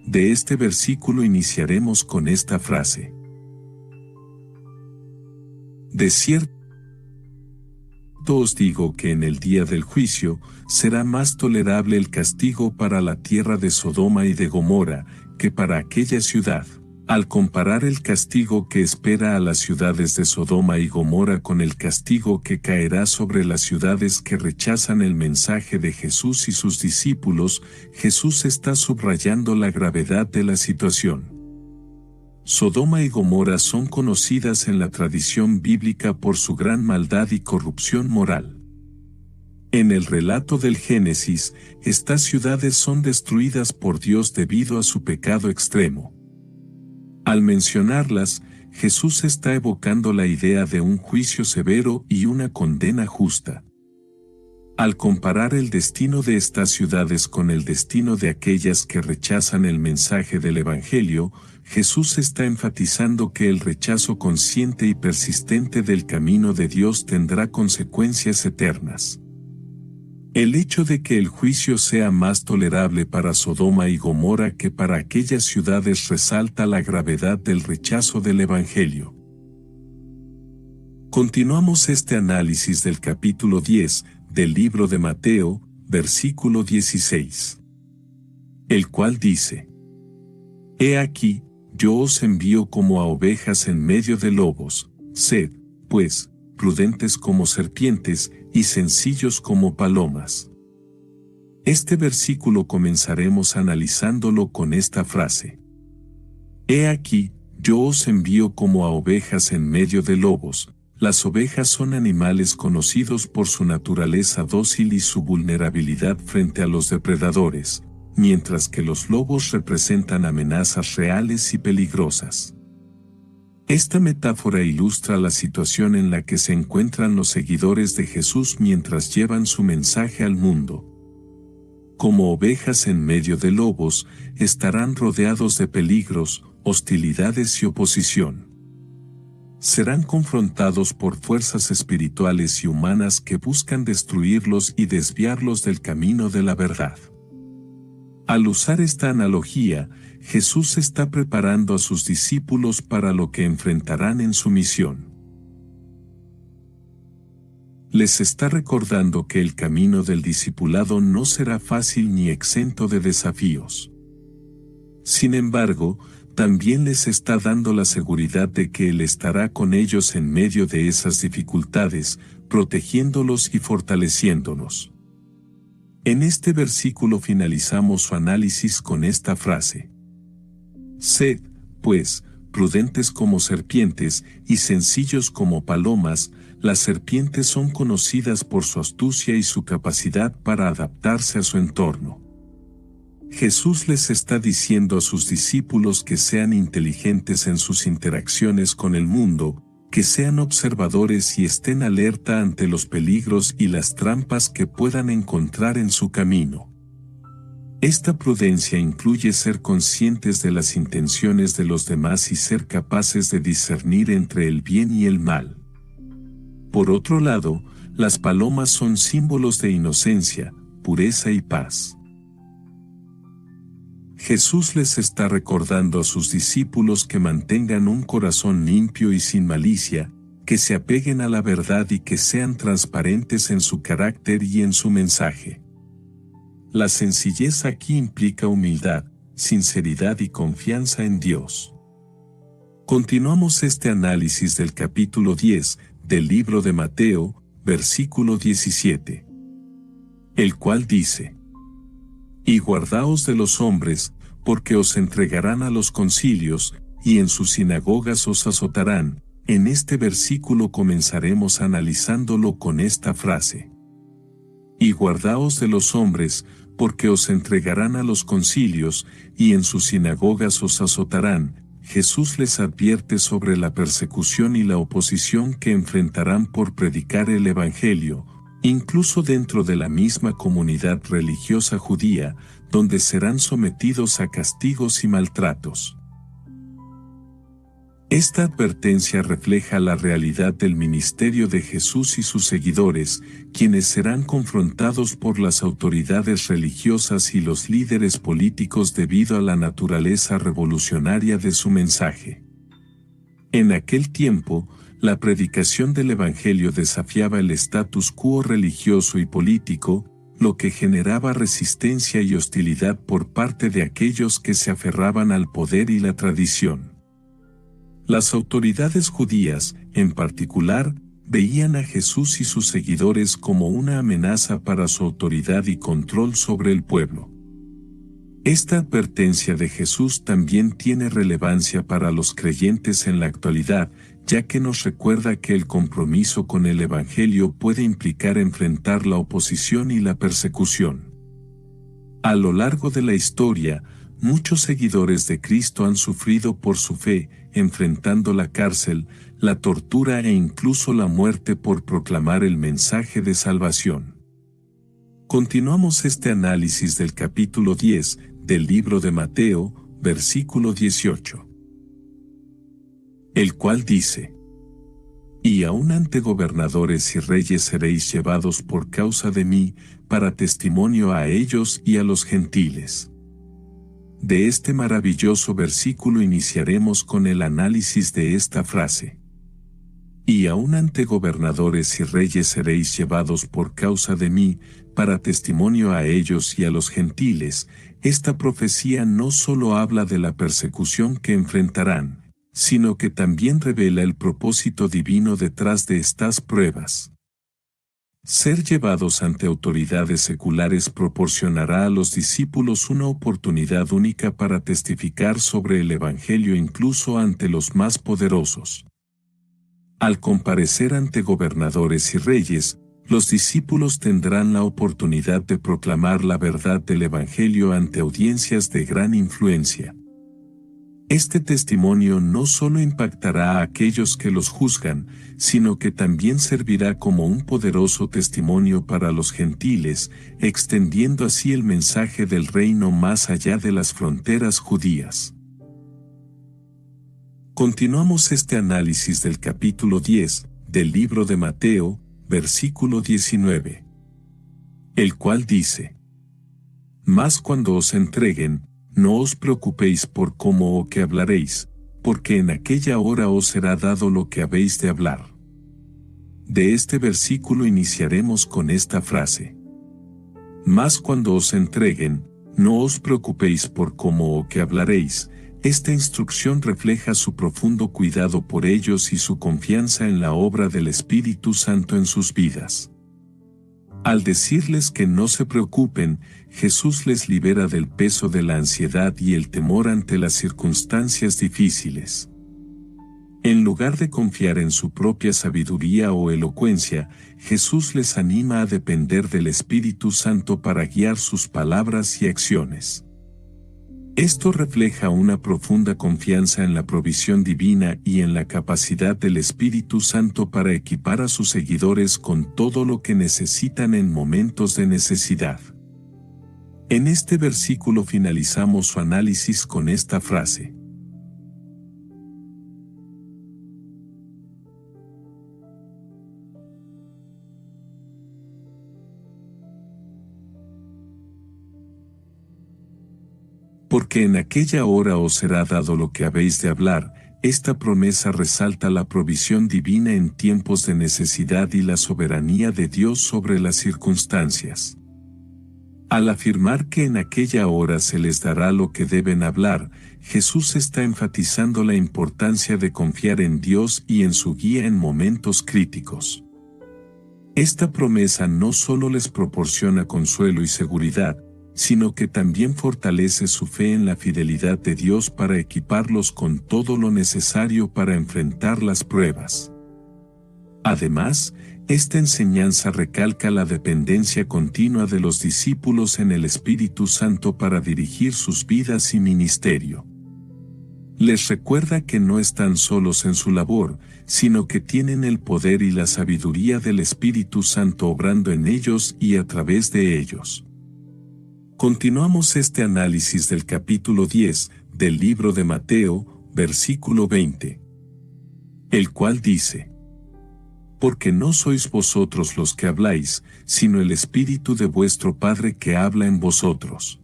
De este versículo iniciaremos con esta frase: De cierto os digo que en el día del juicio será más tolerable el castigo para la tierra de Sodoma y de Gomorra que para aquella ciudad. Al comparar el castigo que espera a las ciudades de Sodoma y Gomorra con el castigo que caerá sobre las ciudades que rechazan el mensaje de Jesús y sus discípulos, Jesús está subrayando la gravedad de la situación. Sodoma y Gomorra son conocidas en la tradición bíblica por su gran maldad y corrupción moral. En el relato del Génesis, estas ciudades son destruidas por Dios debido a su pecado extremo. Al mencionarlas, Jesús está evocando la idea de un juicio severo y una condena justa. Al comparar el destino de estas ciudades con el destino de aquellas que rechazan el mensaje del Evangelio, Jesús está enfatizando que el rechazo consciente y persistente del camino de Dios tendrá consecuencias eternas. El hecho de que el juicio sea más tolerable para Sodoma y Gomorra que para aquellas ciudades resalta la gravedad del rechazo del Evangelio. Continuamos este análisis del capítulo 10 del libro de Mateo, versículo 16, el cual dice: He aquí, yo os envío como a ovejas en medio de lobos, sed, pues, prudentes como serpientes y sencillos como palomas. Este versículo comenzaremos analizándolo con esta frase: He aquí, yo os envío como a ovejas en medio de lobos. Las ovejas son animales conocidos por su naturaleza dócil y su vulnerabilidad frente a los depredadores, mientras que los lobos representan amenazas reales y peligrosas. Esta metáfora ilustra la situación en la que se encuentran los seguidores de Jesús mientras llevan su mensaje al mundo. Como ovejas en medio de lobos, estarán rodeados de peligros, hostilidades y oposición. Serán confrontados por fuerzas espirituales y humanas que buscan destruirlos y desviarlos del camino de la verdad. Al usar esta analogía, Jesús está preparando a sus discípulos para lo que enfrentarán en su misión. Les está recordando que el camino del discipulado no será fácil ni exento de desafíos. Sin embargo, también les está dando la seguridad de que Él estará con ellos en medio de esas dificultades, protegiéndolos y fortaleciéndonos. En este versículo finalizamos su análisis con esta frase: Sed, pues, prudentes como serpientes y sencillos como palomas. Las serpientes son conocidas por su astucia y su capacidad para adaptarse a su entorno. Jesús les está diciendo a sus discípulos que sean inteligentes en sus interacciones con el mundo, que sean observadores y estén alerta ante los peligros y las trampas que puedan encontrar en su camino. Esta prudencia incluye ser conscientes de las intenciones de los demás y ser capaces de discernir entre el bien y el mal. Por otro lado, las palomas son símbolos de inocencia, pureza y paz. Jesús les está recordando a sus discípulos que mantengan un corazón limpio y sin malicia, que se apeguen a la verdad y que sean transparentes en su carácter y en su mensaje. La sencillez aquí implica humildad, sinceridad y confianza en Dios. Continuamos este análisis del capítulo 10 del libro de Mateo, versículo 17, el cual dice: Y guardaos de los hombres, porque os entregarán a los concilios, y en sus sinagogas os azotarán. En este versículo comenzaremos analizándolo con esta frase: Y guardaos de los hombres, porque os entregarán a los concilios, y en sus sinagogas os azotarán. Jesús les advierte sobre la persecución y la oposición que enfrentarán por predicar el Evangelio, incluso dentro de la misma comunidad religiosa judía, donde serán sometidos a castigos y maltratos. Esta advertencia refleja la realidad del ministerio de Jesús y sus seguidores, quienes serán confrontados por las autoridades religiosas y los líderes políticos debido a la naturaleza revolucionaria de su mensaje. En aquel tiempo, la predicación del Evangelio desafiaba el status quo religioso y político, lo que generaba resistencia y hostilidad por parte de aquellos que se aferraban al poder y la tradición. Las autoridades judías, en particular, veían a Jesús y sus seguidores como una amenaza para su autoridad y control sobre el pueblo. Esta advertencia de Jesús también tiene relevancia para los creyentes en la actualidad, ya que nos recuerda que el compromiso con el Evangelio puede implicar enfrentar la oposición y la persecución. A lo largo de la historia, muchos seguidores de Cristo han sufrido por su fe, enfrentando la cárcel, la tortura e incluso la muerte por proclamar el mensaje de salvación. Continuamos este análisis del capítulo 10 del libro de Mateo, versículo 18. El cual dice: Y aun ante gobernadores y reyes seréis llevados por causa de mí, para testimonio a ellos y a los gentiles. De este maravilloso versículo iniciaremos con el análisis de esta frase. Y aun ante gobernadores y reyes seréis llevados por causa de mí, para testimonio a ellos y a los gentiles. Esta profecía no solo habla de la persecución que enfrentarán, sino que también revela el propósito divino detrás de estas pruebas. Ser llevados ante autoridades seculares proporcionará a los discípulos una oportunidad única para testificar sobre el Evangelio incluso ante los más poderosos. Al comparecer ante gobernadores y reyes, los discípulos tendrán la oportunidad de proclamar la verdad del Evangelio ante audiencias de gran influencia. Este testimonio no solo impactará a aquellos que los juzgan, sino que también servirá como un poderoso testimonio para los gentiles, extendiendo así el mensaje del reino más allá de las fronteras judías. Continuamos este análisis del capítulo 10 del libro de Mateo, versículo 19. El cual dice: Mas cuando os entreguen, no os preocupéis por cómo o qué hablaréis, porque en aquella hora os será dado lo que habéis de hablar. De este versículo iniciaremos con esta frase: Mas cuando os entreguen, no os preocupéis por cómo o qué hablaréis. Esta instrucción refleja su profundo cuidado por ellos y su confianza en la obra del Espíritu Santo en sus vidas. Al decirles que no se preocupen, Jesús les libera del peso de la ansiedad y el temor ante las circunstancias difíciles. En lugar de confiar en su propia sabiduría o elocuencia, Jesús les anima a depender del Espíritu Santo para guiar sus palabras y acciones. Esto refleja una profunda confianza en la provisión divina y en la capacidad del Espíritu Santo para equipar a sus seguidores con todo lo que necesitan en momentos de necesidad. En este versículo finalizamos su análisis con esta frase: Porque en aquella hora os será dado lo que habéis de hablar. Esta promesa resalta la provisión divina en tiempos de necesidad y la soberanía de Dios sobre las circunstancias. Al afirmar que en aquella hora se les dará lo que deben hablar, Jesús está enfatizando la importancia de confiar en Dios y en su guía en momentos críticos. Esta promesa no solo les proporciona consuelo y seguridad, sino que también fortalece su fe en la fidelidad de Dios para equiparlos con todo lo necesario para enfrentar las pruebas. Además, esta enseñanza recalca la dependencia continua de los discípulos en el Espíritu Santo para dirigir sus vidas y ministerio. Les recuerda que no están solos en su labor, sino que tienen el poder y la sabiduría del Espíritu Santo obrando en ellos y a través de ellos. Continuamos este análisis del capítulo 10 del libro de Mateo, versículo 20, el cual dice: Porque no sois vosotros los que habláis, sino el Espíritu de vuestro Padre que habla en vosotros.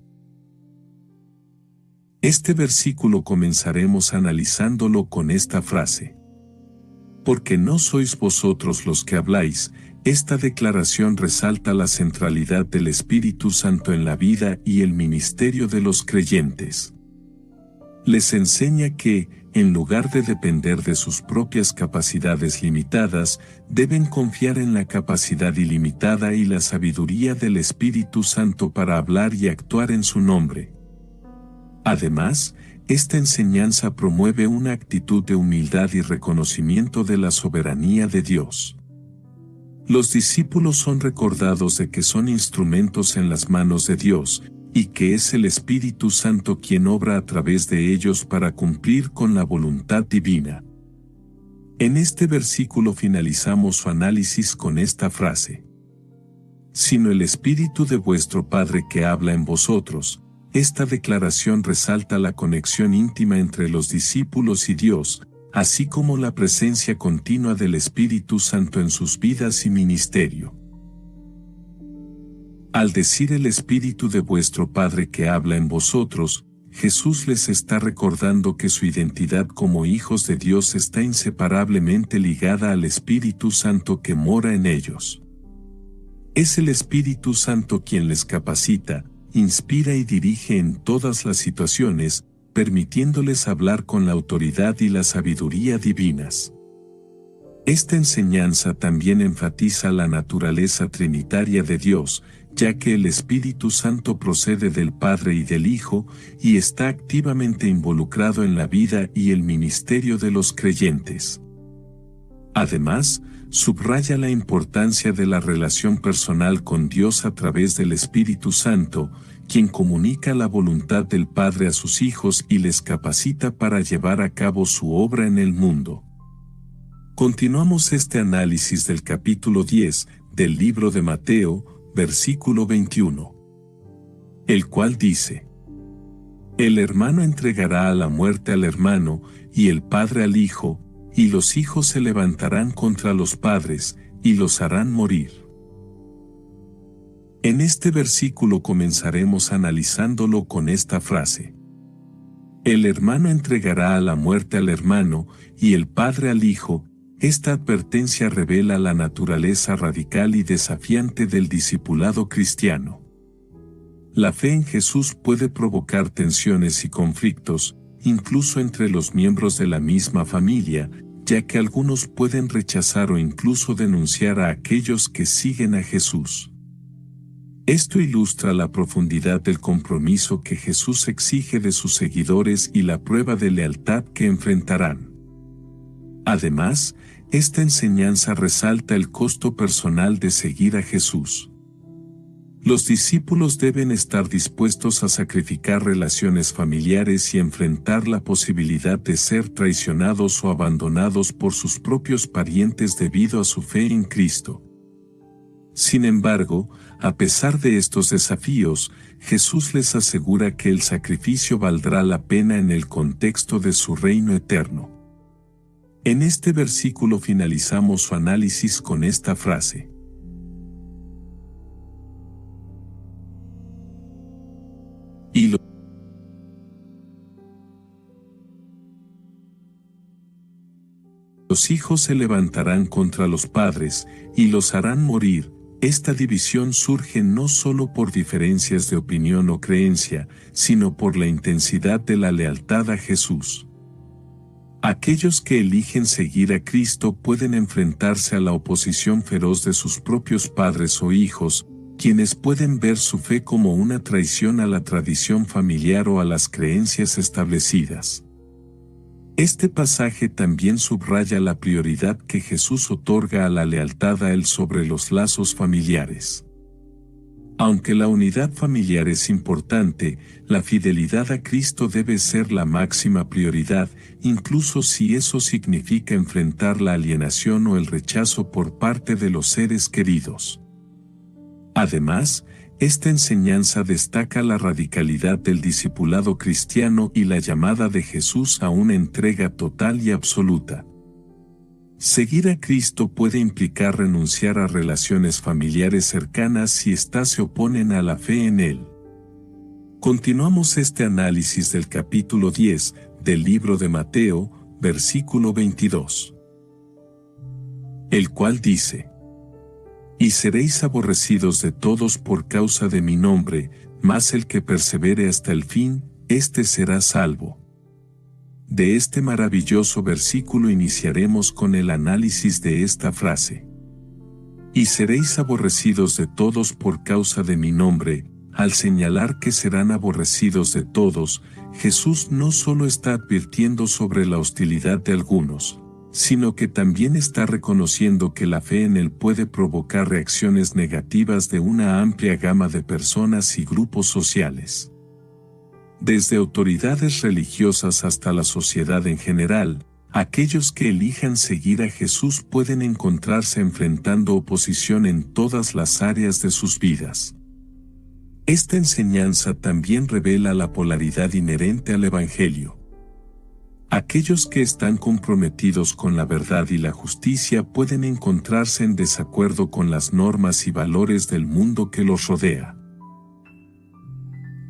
Este versículo comenzaremos analizándolo con esta frase. Porque no sois vosotros los que habláis. Esta declaración resalta la centralidad del Espíritu Santo en la vida y el ministerio de los creyentes. Les enseña que, en lugar de depender de sus propias capacidades limitadas, deben confiar en la capacidad ilimitada y la sabiduría del Espíritu Santo para hablar y actuar en su nombre. Además, esta enseñanza promueve una actitud de humildad y reconocimiento de la soberanía de Dios. Los discípulos son recordados de que son instrumentos en las manos de Dios, y que es el Espíritu Santo quien obra a través de ellos para cumplir con la voluntad divina. En este versículo finalizamos su análisis con esta frase: sino el Espíritu de vuestro Padre que habla en vosotros. Esta declaración resalta la conexión íntima entre los discípulos y Dios, así como la presencia continua del Espíritu Santo en sus vidas y ministerio. Al decir el Espíritu de vuestro Padre que habla en vosotros, Jesús les está recordando que su identidad como hijos de Dios está inseparablemente ligada al Espíritu Santo que mora en ellos. Es el Espíritu Santo quien les capacita, inspira y dirige en todas las situaciones, permitiéndoles hablar con la autoridad y la sabiduría divinas. Esta enseñanza también enfatiza la naturaleza trinitaria de Dios, ya que el Espíritu Santo procede del Padre y del Hijo, y está activamente involucrado en la vida y el ministerio de los creyentes. Además, subraya la importancia de la relación personal con Dios a través del Espíritu Santo, quien comunica la voluntad del Padre a sus hijos y les capacita para llevar a cabo su obra en el mundo. Continuamos este análisis del capítulo 10 del libro de Mateo, versículo 21, el cual dice: El hermano entregará a la muerte al hermano, y el padre al hijo, y los hijos se levantarán contra los padres, y los harán morir. En este versículo comenzaremos analizándolo con esta frase: El hermano entregará a la muerte al hermano, y el padre al hijo. Esta advertencia revela la naturaleza radical y desafiante del discipulado cristiano. La fe en Jesús puede provocar tensiones y conflictos, incluso entre los miembros de la misma familia, ya que algunos pueden rechazar o incluso denunciar a aquellos que siguen a Jesús. Esto ilustra la profundidad del compromiso que Jesús exige de sus seguidores y la prueba de lealtad que enfrentarán. Además, esta enseñanza resalta el costo personal de seguir a Jesús. Los discípulos deben estar dispuestos a sacrificar relaciones familiares y enfrentar la posibilidad de ser traicionados o abandonados por sus propios parientes debido a su fe en Cristo. Sin embargo, a pesar de estos desafíos, Jesús les asegura que el sacrificio valdrá la pena en el contexto de su reino eterno. En este versículo finalizamos su análisis con esta frase: Y los hijos se levantarán contra los padres, y los harán morir. Esta división surge no solo por diferencias de opinión o creencia, sino por la intensidad de la lealtad a Jesús. Aquellos que eligen seguir a Cristo pueden enfrentarse a la oposición feroz de sus propios padres o hijos, quienes pueden ver su fe como una traición a la tradición familiar o a las creencias establecidas. Este pasaje también subraya la prioridad que Jesús otorga a la lealtad a Él sobre los lazos familiares. Aunque la unidad familiar es importante, la fidelidad a Cristo debe ser la máxima prioridad, incluso si eso significa enfrentar la alienación o el rechazo por parte de los seres queridos. Además, esta enseñanza destaca la radicalidad del discipulado cristiano y la llamada de Jesús a una entrega total y absoluta. Seguir a Cristo puede implicar renunciar a relaciones familiares cercanas si éstas se oponen a la fe en Él. Continuamos este análisis del capítulo 10 del libro de Mateo, versículo 22. El cual dice: Y seréis aborrecidos de todos por causa de mi nombre, mas el que persevere hasta el fin, éste será salvo. De este maravilloso versículo iniciaremos con el análisis de esta frase. Y seréis aborrecidos de todos por causa de mi nombre. Al señalar que serán aborrecidos de todos, Jesús no solo está advirtiendo sobre la hostilidad de algunos, sino que también está reconociendo que la fe en Él puede provocar reacciones negativas de una amplia gama de personas y grupos sociales. Desde autoridades religiosas hasta la sociedad en general, aquellos que elijan seguir a Jesús pueden encontrarse enfrentando oposición en todas las áreas de sus vidas. Esta enseñanza también revela la polaridad inherente al Evangelio. Aquellos que están comprometidos con la verdad y la justicia pueden encontrarse en desacuerdo con las normas y valores del mundo que los rodea.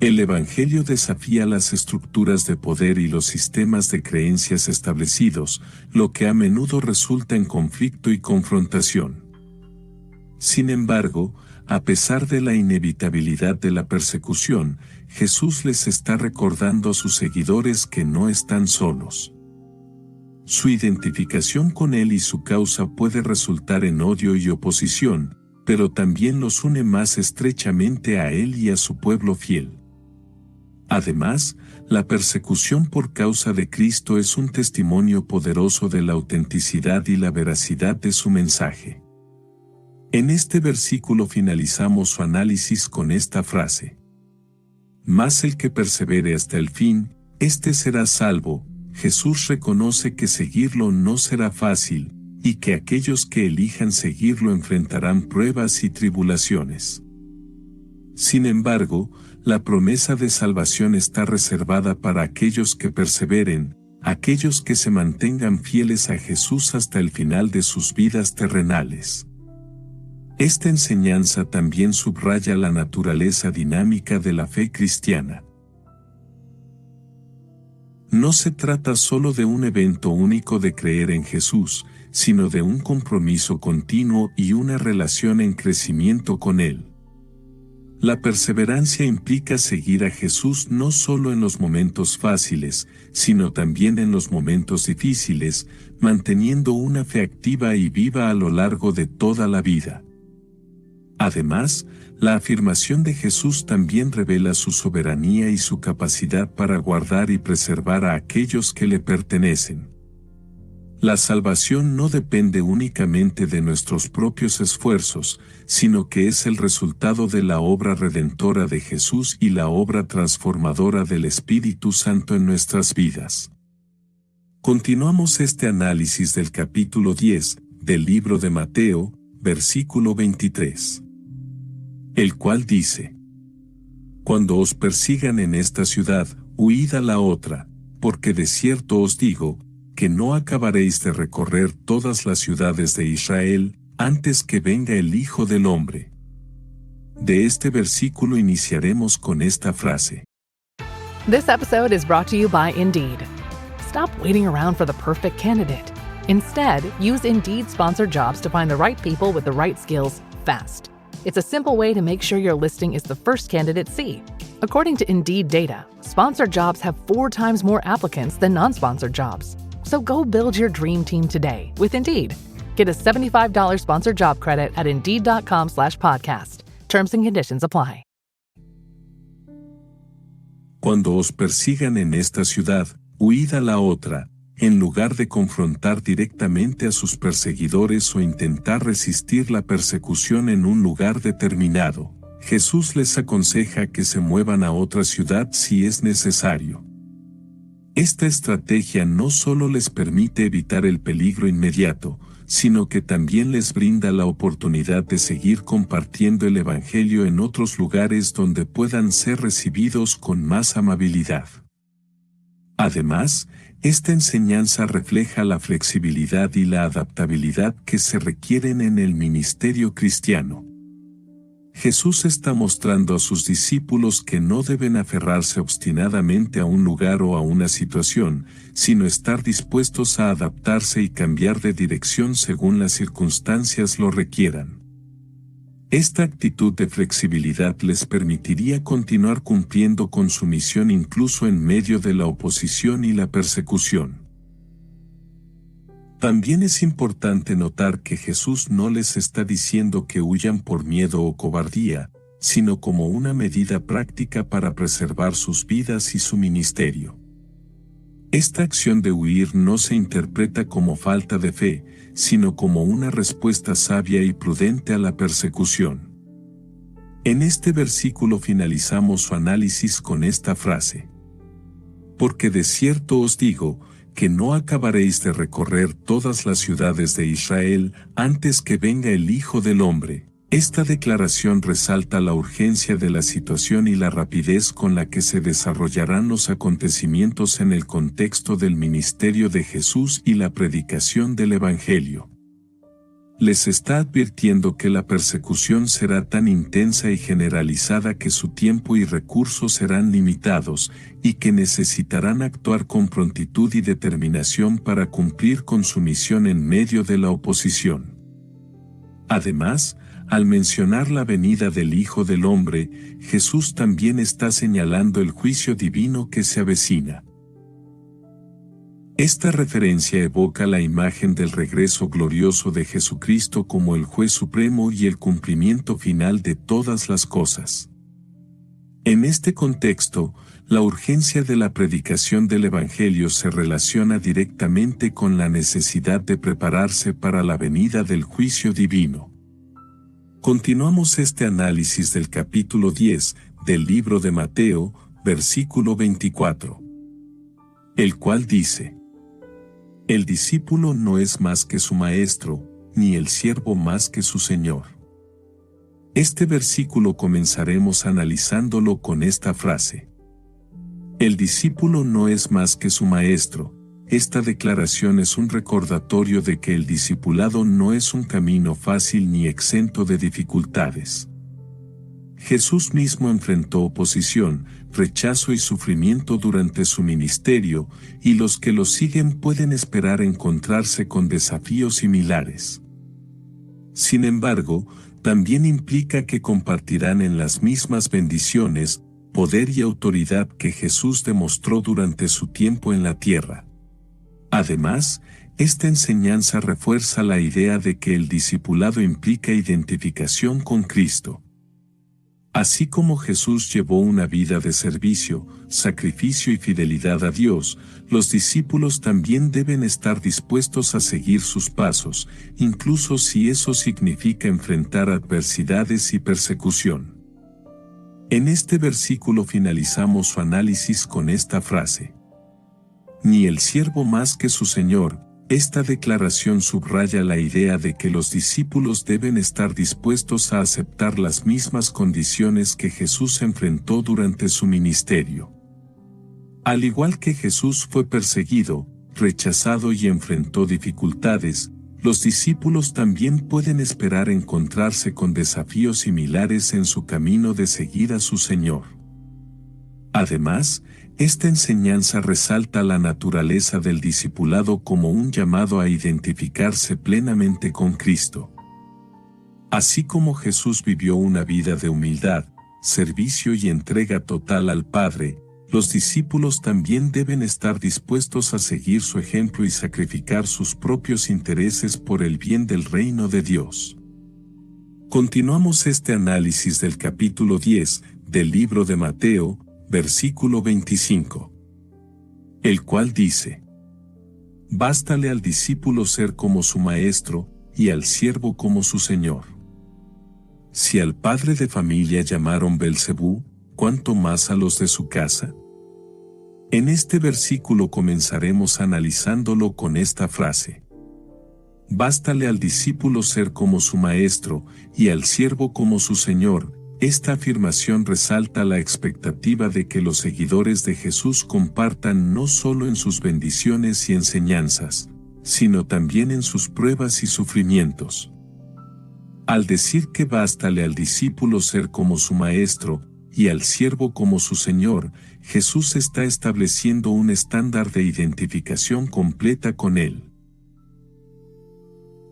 El Evangelio desafía las estructuras de poder y los sistemas de creencias establecidos, lo que a menudo resulta en conflicto y confrontación. Sin embargo, a pesar de la inevitabilidad de la persecución, Jesús les está recordando a sus seguidores que no están solos. Su identificación con Él y su causa puede resultar en odio y oposición, pero también los une más estrechamente a Él y a su pueblo fiel. Además, la persecución por causa de Cristo es un testimonio poderoso de la autenticidad y la veracidad de su mensaje. En este versículo finalizamos su análisis con esta frase: Mas el que persevere hasta el fin, éste será salvo. Jesús reconoce que seguirlo no será fácil, y que aquellos que elijan seguirlo enfrentarán pruebas y tribulaciones. Sin embargo, la promesa de salvación está reservada para aquellos que perseveren, aquellos que se mantengan fieles a Jesús hasta el final de sus vidas terrenales. Esta enseñanza también subraya la naturaleza dinámica de la fe cristiana. No se trata solo de un evento único de creer en Jesús, sino de un compromiso continuo y una relación en crecimiento con Él. La perseverancia implica seguir a Jesús no solo en los momentos fáciles, sino también en los momentos difíciles, manteniendo una fe activa y viva a lo largo de toda la vida. Además, la afirmación de Jesús también revela su soberanía y su capacidad para guardar y preservar a aquellos que le pertenecen. La salvación no depende únicamente de nuestros propios esfuerzos, sino que es el resultado de la obra redentora de Jesús y la obra transformadora del Espíritu Santo en nuestras vidas. Continuamos este análisis del capítulo 10 del libro de Mateo, versículo 23. El cual dice: Cuando os persigan en esta ciudad, huid a la otra, porque de cierto os digo, que no acabaréis de recorrer todas las ciudades de Israel, antes que venga el Hijo del Hombre. De este versículo iniciaremos con esta frase. This episode is brought to you by Indeed. Stop waiting around for the perfect candidate. Instead, use Indeed sponsored jobs to find the right people with the right skills fast. It's a simple way to make sure your listing is the first candidates see. According to Indeed data, sponsored jobs have 4 times more applicants than non-sponsored jobs. So go build your dream team today with Indeed. Get a $75 sponsored job credit at Indeed.com/podcast. Terms and conditions apply. Cuando os persigan en esta ciudad, huid a la otra, en lugar de confrontar directamente a sus perseguidores o intentar resistir la persecución en un lugar determinado. Jesús les aconseja que se muevan a otra ciudad si es necesario. Esta estrategia no solo les permite evitar el peligro inmediato, sino que también les brinda la oportunidad de seguir compartiendo el Evangelio en otros lugares donde puedan ser recibidos con más amabilidad. Además, esta enseñanza refleja la flexibilidad y la adaptabilidad que se requieren en el ministerio cristiano. Jesús está mostrando a sus discípulos que no deben aferrarse obstinadamente a un lugar o a una situación, sino estar dispuestos a adaptarse y cambiar de dirección según las circunstancias lo requieran. Esta actitud de flexibilidad les permitiría continuar cumpliendo con su misión incluso en medio de la oposición y la persecución. También es importante notar que Jesús no les está diciendo que huyan por miedo o cobardía, sino como una medida práctica para preservar sus vidas y su ministerio. Esta acción de huir no se interpreta como falta de fe, sino como una respuesta sabia y prudente a la persecución. En este versículo finalizamos su análisis con esta frase: porque de cierto os digo, que no acabaréis de recorrer todas las ciudades de Israel antes que venga el Hijo del Hombre. Esta declaración resalta la urgencia de la situación y la rapidez con la que se desarrollarán los acontecimientos en el contexto del ministerio de Jesús y la predicación del Evangelio. Les está advirtiendo que la persecución será tan intensa y generalizada que su tiempo y recursos serán limitados, y que necesitarán actuar con prontitud y determinación para cumplir con su misión en medio de la oposición. Además, al mencionar la venida del Hijo del Hombre, Jesús también está señalando el juicio divino que se avecina. Esta referencia evoca la imagen del regreso glorioso de Jesucristo como el juez supremo y el cumplimiento final de todas las cosas. En este contexto, la urgencia de la predicación del Evangelio se relaciona directamente con la necesidad de prepararse para la venida del juicio divino. Continuamos este análisis del capítulo 10 del libro de Mateo, versículo 24, el cual dice: el discípulo no es más que su maestro, ni el siervo más que su señor. Este versículo comenzaremos analizándolo con esta frase: el discípulo no es más que su maestro. Esta declaración es un recordatorio de que el discipulado no es un camino fácil ni exento de dificultades. Jesús mismo enfrentó oposición, rechazo y sufrimiento durante su ministerio, y los que lo siguen pueden esperar encontrarse con desafíos similares. Sin embargo, también implica que compartirán en las mismas bendiciones, poder y autoridad que Jesús demostró durante su tiempo en la tierra. Además, esta enseñanza refuerza la idea de que el discipulado implica identificación con Cristo. Así como Jesús llevó una vida de servicio, sacrificio y fidelidad a Dios, los discípulos también deben estar dispuestos a seguir sus pasos, incluso si eso significa enfrentar adversidades y persecución. En este versículo finalizamos su análisis con esta frase: ni el siervo más que su Señor. Esta declaración subraya la idea de que los discípulos deben estar dispuestos a aceptar las mismas condiciones que Jesús enfrentó durante su ministerio. Al igual que Jesús fue perseguido, rechazado y enfrentó dificultades, los discípulos también pueden esperar encontrarse con desafíos similares en su camino de seguir a su Señor. Además, esta enseñanza resalta la naturaleza del discipulado como un llamado a identificarse plenamente con Cristo. Así como Jesús vivió una vida de humildad, servicio y entrega total al Padre, los discípulos también deben estar dispuestos a seguir su ejemplo y sacrificar sus propios intereses por el bien del reino de Dios. Continuamos este análisis del capítulo 10 del libro de Mateo, versículo 25, el cual dice: Bástale al discípulo ser como su maestro, y al siervo como su señor. Si al padre de familia llamaron Belcebú, ¿cuánto más a los de su casa? En este versículo comenzaremos analizándolo con esta frase: Bástale al discípulo ser como su maestro, y al siervo como su señor. Esta afirmación resalta la expectativa de que los seguidores de Jesús compartan no solo en sus bendiciones y enseñanzas, sino también en sus pruebas y sufrimientos. Al decir que bástale al discípulo ser como su maestro, y al siervo como su señor, Jesús está estableciendo un estándar de identificación completa con él.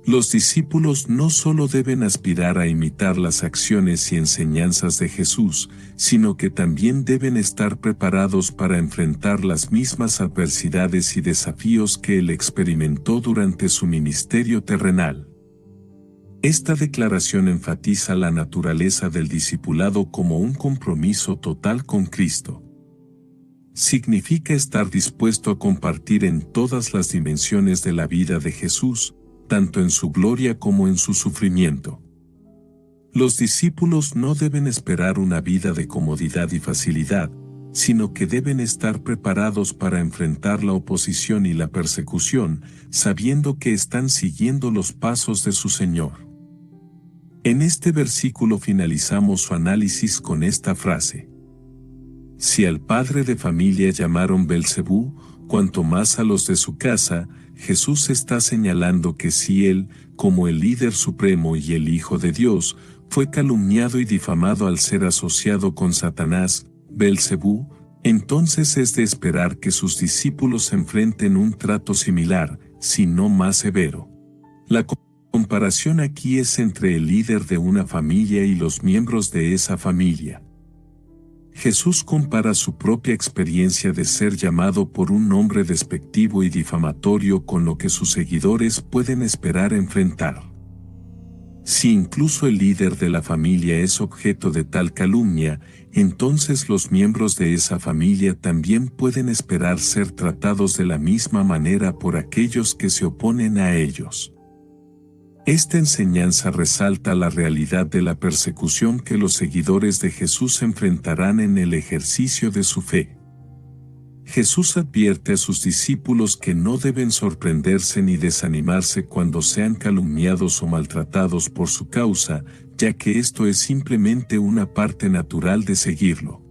Los discípulos no solo deben aspirar a imitar las acciones y enseñanzas de Jesús, sino que también deben estar preparados para enfrentar las mismas adversidades y desafíos que él experimentó durante su ministerio terrenal. Esta declaración enfatiza la naturaleza del discipulado como un compromiso total con Cristo. Significa estar dispuesto a compartir en todas las dimensiones de la vida de Jesús, tanto en su gloria como en su sufrimiento. Los discípulos no deben esperar una vida de comodidad y facilidad, sino que deben estar preparados para enfrentar la oposición y la persecución, sabiendo que están siguiendo los pasos de su Señor. En este versículo finalizamos su análisis con esta frase: Si al padre de familia llamaron Belcebú, cuanto más a los de su casa. Jesús está señalando que si él, como el líder supremo y el Hijo de Dios, fue calumniado y difamado al ser asociado con Satanás, Belcebú, entonces es de esperar que sus discípulos enfrenten un trato similar, si no más severo. La comparación aquí es entre el líder de una familia y los miembros de esa familia. Jesús compara su propia experiencia de ser llamado por un nombre despectivo y difamatorio con lo que sus seguidores pueden esperar enfrentar. Si incluso el líder de la familia es objeto de tal calumnia, entonces los miembros de esa familia también pueden esperar ser tratados de la misma manera por aquellos que se oponen a ellos. Esta enseñanza resalta la realidad de la persecución que los seguidores de Jesús enfrentarán en el ejercicio de su fe. Jesús advierte a sus discípulos que no deben sorprenderse ni desanimarse cuando sean calumniados o maltratados por su causa, ya que esto es simplemente una parte natural de seguirlo.